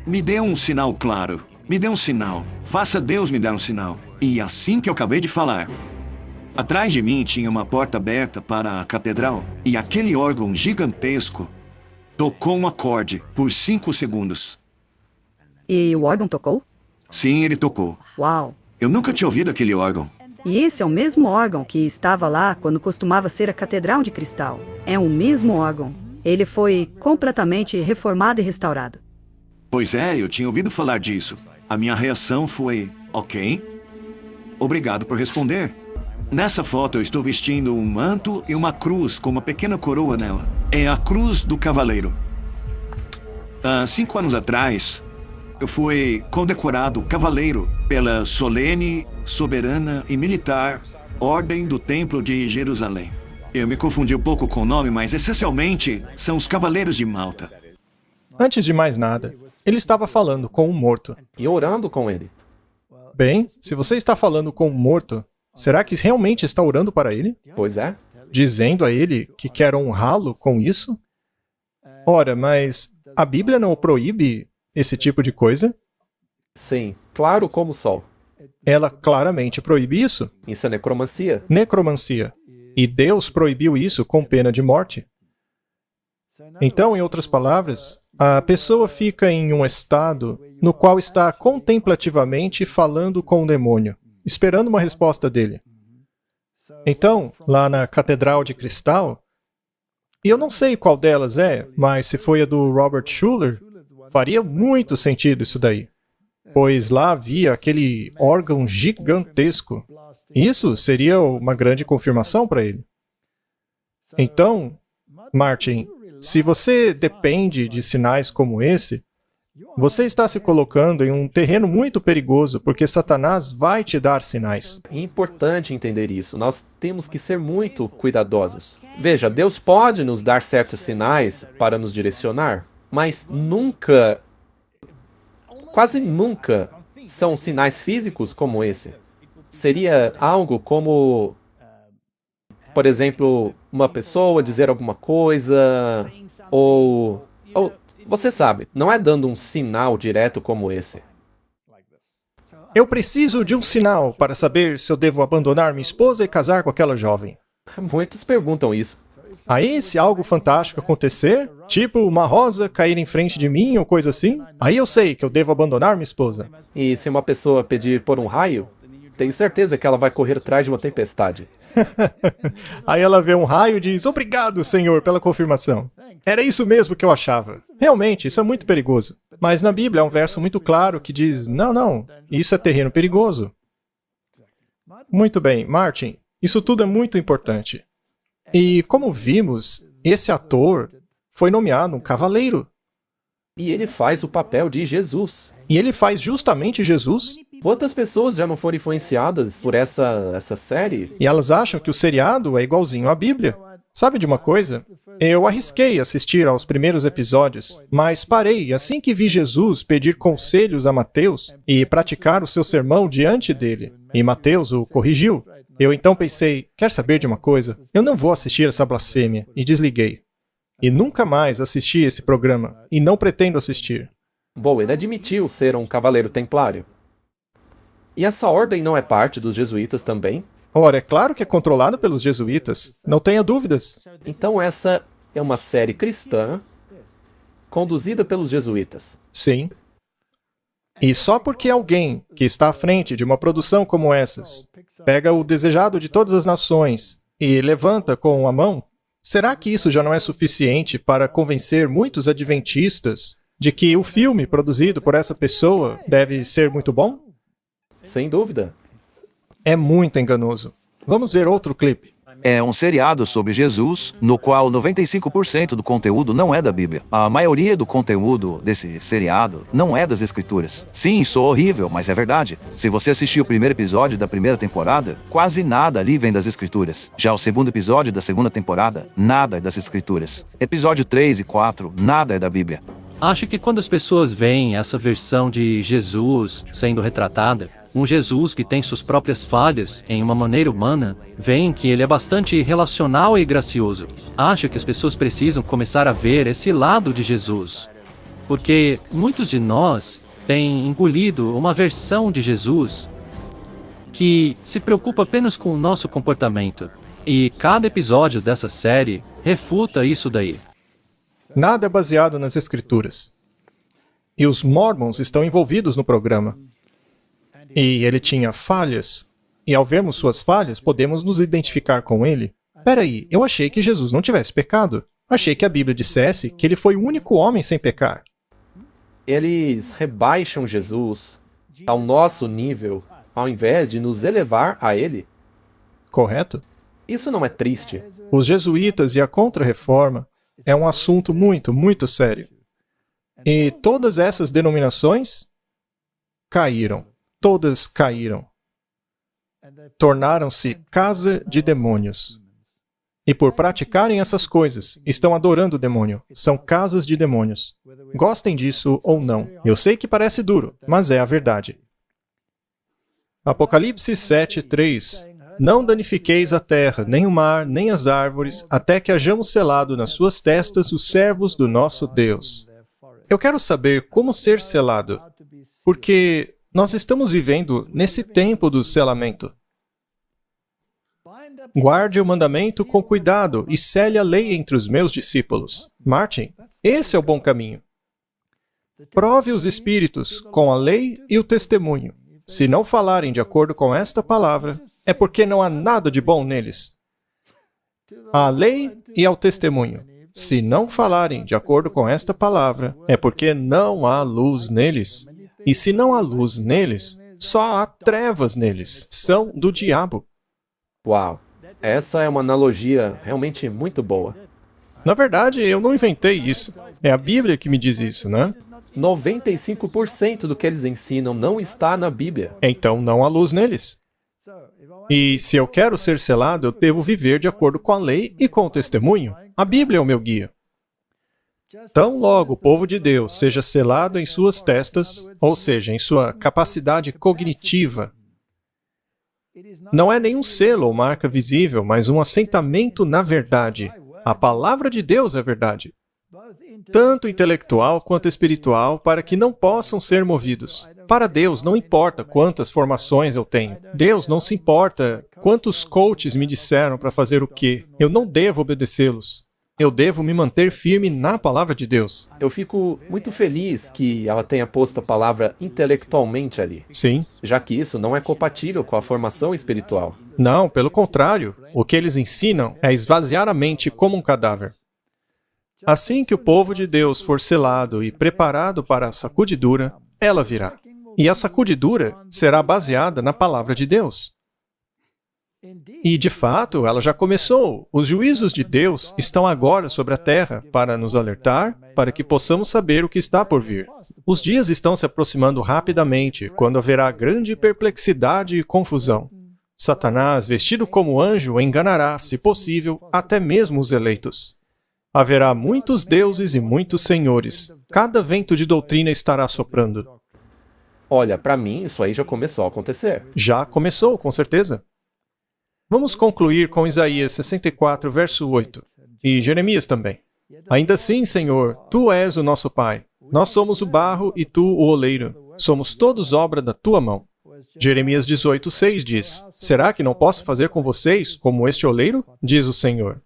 me dê um sinal claro. Me dê um sinal. Faça Deus me dar um sinal. E assim que eu acabei de falar, atrás de mim tinha uma porta aberta para a catedral e aquele órgão gigantesco tocou um acorde por 5 segundos. E o órgão tocou? Sim, ele tocou. Uau! Eu nunca tinha ouvido aquele órgão. E esse é o mesmo órgão que estava lá quando costumava ser a Catedral de Cristal. É o mesmo órgão. Ele foi completamente reformado e restaurado. Pois é, eu tinha ouvido falar disso. A minha reação foi: ok. Obrigado por responder. Nessa foto eu estou vestindo um manto e uma cruz com uma pequena coroa nela. É a Cruz do Cavaleiro. Há 5 anos atrás, eu fui condecorado cavaleiro pela solene, soberana e militar Ordem do Templo de Jerusalém. Eu me confundi um pouco com o nome, mas essencialmente são os Cavaleiros de Malta. Antes de mais nada, ele estava falando com um morto. E orando com ele. Bem, se você está falando com um morto, será que realmente está orando para ele? Pois é. Dizendo a ele que quer honrá-lo com isso? Ora, mas a Bíblia não proíbe esse tipo de coisa? Sim, claro como o sol. Ela claramente proíbe isso. Isso é necromancia. Necromancia. E Deus proibiu isso com pena de morte. Então, em outras palavras, a pessoa fica em um estado no qual está contemplativamente falando com o demônio, esperando uma resposta dele. Então, lá na Catedral de Cristal, e eu não sei qual delas é, mas se foi a do Robert Schuller, faria muito sentido isso daí. Pois lá havia aquele órgão gigantesco. Isso seria uma grande confirmação para ele. Então, Martin, se você depende de sinais como esse, você está se colocando em um terreno muito perigoso, porque Satanás vai te dar sinais. É importante entender isso. Nós temos que ser muito cuidadosos. Veja, Deus pode nos dar certos sinais para nos direcionar, mas nunca, quase nunca, são sinais físicos como esse. Seria algo como, por exemplo, uma pessoa dizer alguma coisa, ou você sabe, não é dando um sinal direto como esse. Eu preciso de um sinal para saber se eu devo abandonar minha esposa e casar com aquela jovem. Muitos perguntam isso. Aí, se algo fantástico acontecer, tipo uma rosa cair em frente de mim ou coisa assim, aí eu sei que eu devo abandonar minha esposa. E se uma pessoa pedir por um raio, tenho certeza que ela vai correr atrás de uma tempestade. Aí ela vê um raio e diz: obrigado, Senhor, pela confirmação. Era isso mesmo que eu achava. Realmente, isso é muito perigoso. Mas na Bíblia há um verso muito claro que diz: não, isso é terreno perigoso. Muito bem, Martin, isso tudo é muito importante. E como vimos, esse ator foi nomeado um cavaleiro. E ele faz o papel de Jesus. E ele faz justamente Jesus? Quantas pessoas já não foram influenciadas por essa série? E elas acham que o seriado é igualzinho à Bíblia. Sabe de uma coisa? Eu arrisquei assistir aos primeiros episódios, mas parei assim que vi Jesus pedir conselhos a Mateus e praticar o seu sermão diante dele. E Mateus o corrigiu. Eu então pensei: quer saber de uma coisa? Eu não vou assistir essa blasfêmia. E desliguei. E nunca mais assisti esse programa. E não pretendo assistir. Bom, ele admitiu ser um cavaleiro templário. E essa ordem não é parte dos jesuítas também? Ora, é claro que é controlada pelos jesuítas. Não tenha dúvidas. Então essa é uma série cristã conduzida pelos jesuítas. Sim. E só porque alguém que está à frente de uma produção como essas pega o desejado de todas as nações e levanta com a mão, Será que isso já não é suficiente para convencer muitos adventistas de que o filme produzido por essa pessoa deve ser muito bom? Sem dúvida. É muito enganoso. Vamos ver outro clipe. É um seriado sobre Jesus, no qual 95% do conteúdo não é da Bíblia. A maioria do conteúdo desse seriado não é das Escrituras. Sim, sou horrível, mas é verdade. Se você assistir o primeiro episódio da primeira temporada, quase nada ali vem das Escrituras. Já o segundo episódio da segunda temporada, nada é das Escrituras. Episódio 3 e 4, nada é da Bíblia. Acho que quando as pessoas veem essa versão de Jesus sendo retratada, um Jesus que tem suas próprias falhas em uma maneira humana, veem que ele é bastante relacional e gracioso. Acho que as pessoas precisam começar a ver esse lado de Jesus. Porque muitos de nós têm engolido uma versão de Jesus que se preocupa apenas com o nosso comportamento. E cada episódio dessa série refuta isso daí. Nada é baseado nas Escrituras. E os Mormons estão envolvidos no programa. E ele tinha falhas. E ao vermos suas falhas, podemos nos identificar com ele. Peraí, eu achei que Jesus não tivesse pecado. Achei que a Bíblia dissesse que ele foi o único homem sem pecar. Eles rebaixam Jesus ao nosso nível, ao invés de nos elevar a ele. Correto? Isso não é triste. Os jesuítas e a Contra-Reforma é um assunto muito, muito sério. E todas essas denominações caíram. Todas caíram. Tornaram-se casa de demônios. E por praticarem essas coisas, estão adorando o demônio. São casas de demônios. Gostem disso ou não. Eu sei que parece duro, mas é a verdade. Apocalipse 7:3. Não danifiqueis a terra, nem o mar, nem as árvores, até que hajamos selado nas suas testas os servos do nosso Deus. Eu quero saber como ser selado, porque nós estamos vivendo nesse tempo do selamento. Guarde o mandamento com cuidado e sele a lei entre os meus discípulos. Martin, esse é o bom caminho. Prove os espíritos com a lei e o testemunho. Se não falarem de acordo com esta palavra, é porque não há nada de bom neles. À lei e ao testemunho. Se não falarem de acordo com esta palavra, é porque não há luz neles. E se não há luz neles, só há trevas neles. São do diabo. Uau, essa é uma analogia realmente muito boa. Na verdade, eu não inventei isso. É a Bíblia que me diz isso, né? 95% do que eles ensinam não está na Bíblia. Então não há luz neles. E se eu quero ser selado, eu devo viver de acordo com a lei e com o testemunho. A Bíblia é o meu guia. Tão logo o povo de Deus seja selado em suas testas, ou seja, em sua capacidade cognitiva, não é nenhum selo ou marca visível, mas um assentamento na verdade. A palavra de Deus é verdade. Tanto intelectual quanto espiritual, para que não possam ser movidos. Para Deus, não importa quantas formações eu tenho. Deus não se importa quantos coaches me disseram para fazer o quê. Eu não devo obedecê-los. Eu devo me manter firme na palavra de Deus. Eu fico muito feliz que ela tenha posto a palavra intelectualmente ali. Sim. Já que isso não é compatível com a formação espiritual. Não, pelo contrário. O que eles ensinam é esvaziar a mente como um cadáver. Assim que o povo de Deus for selado e preparado para a sacudidura, ela virá. E a sacudidura será baseada na palavra de Deus. E, de fato, ela já começou. Os juízos de Deus estão agora sobre a terra para nos alertar, para que possamos saber o que está por vir. Os dias estão se aproximando rapidamente, quando haverá grande perplexidade e confusão. Satanás, vestido como anjo, enganará, se possível, até mesmo os eleitos. Haverá muitos deuses e muitos senhores. Cada vento de doutrina estará soprando. Olha, para mim, isso aí já começou a acontecer. Já começou, com certeza. Vamos concluir com Isaías 64, verso 8. E Jeremias também. Ainda assim, Senhor, Tu és o nosso Pai. Nós somos o barro e Tu o oleiro. Somos todos obra da Tua mão. Jeremias 18, 6 diz: Será que não posso fazer com vocês como este oleiro? Diz o Senhor.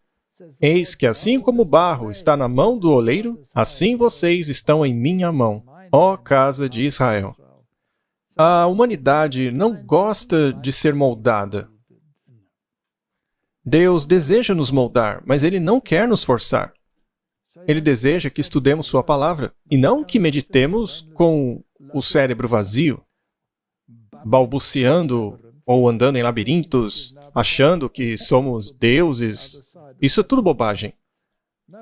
Eis que assim como o barro está na mão do oleiro, assim vocês estão em minha mão, ó casa de Israel. A humanidade não gosta de ser moldada. Deus deseja nos moldar, mas Ele não quer nos forçar. Ele deseja que estudemos Sua palavra, e não que meditemos com o cérebro vazio, balbuciando ou andando em labirintos, achando que somos deuses. Isso é tudo bobagem.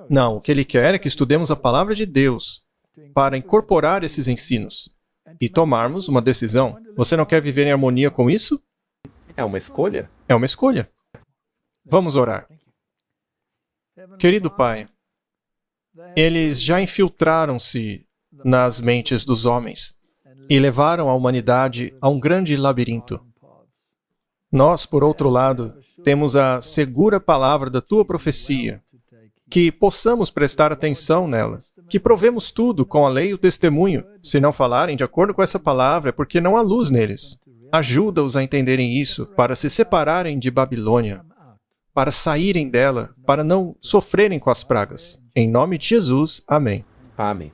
Não, o que Ele quer é que estudemos a palavra de Deus para incorporar esses ensinos e tomarmos uma decisão. Você não quer viver em harmonia com isso? É uma escolha? É uma escolha. Vamos orar. Querido Pai, eles já infiltraram-se nas mentes dos homens e levaram a humanidade a um grande labirinto. Nós, por outro lado, temos a segura palavra da Tua profecia, que possamos prestar atenção nela, que provemos tudo com a lei e o testemunho. Se não falarem de acordo com essa palavra, é porque não há luz neles. Ajuda-os a entenderem isso, para se separarem de Babilônia, para saírem dela, para não sofrerem com as pragas. Em nome de Jesus, amém. Amém.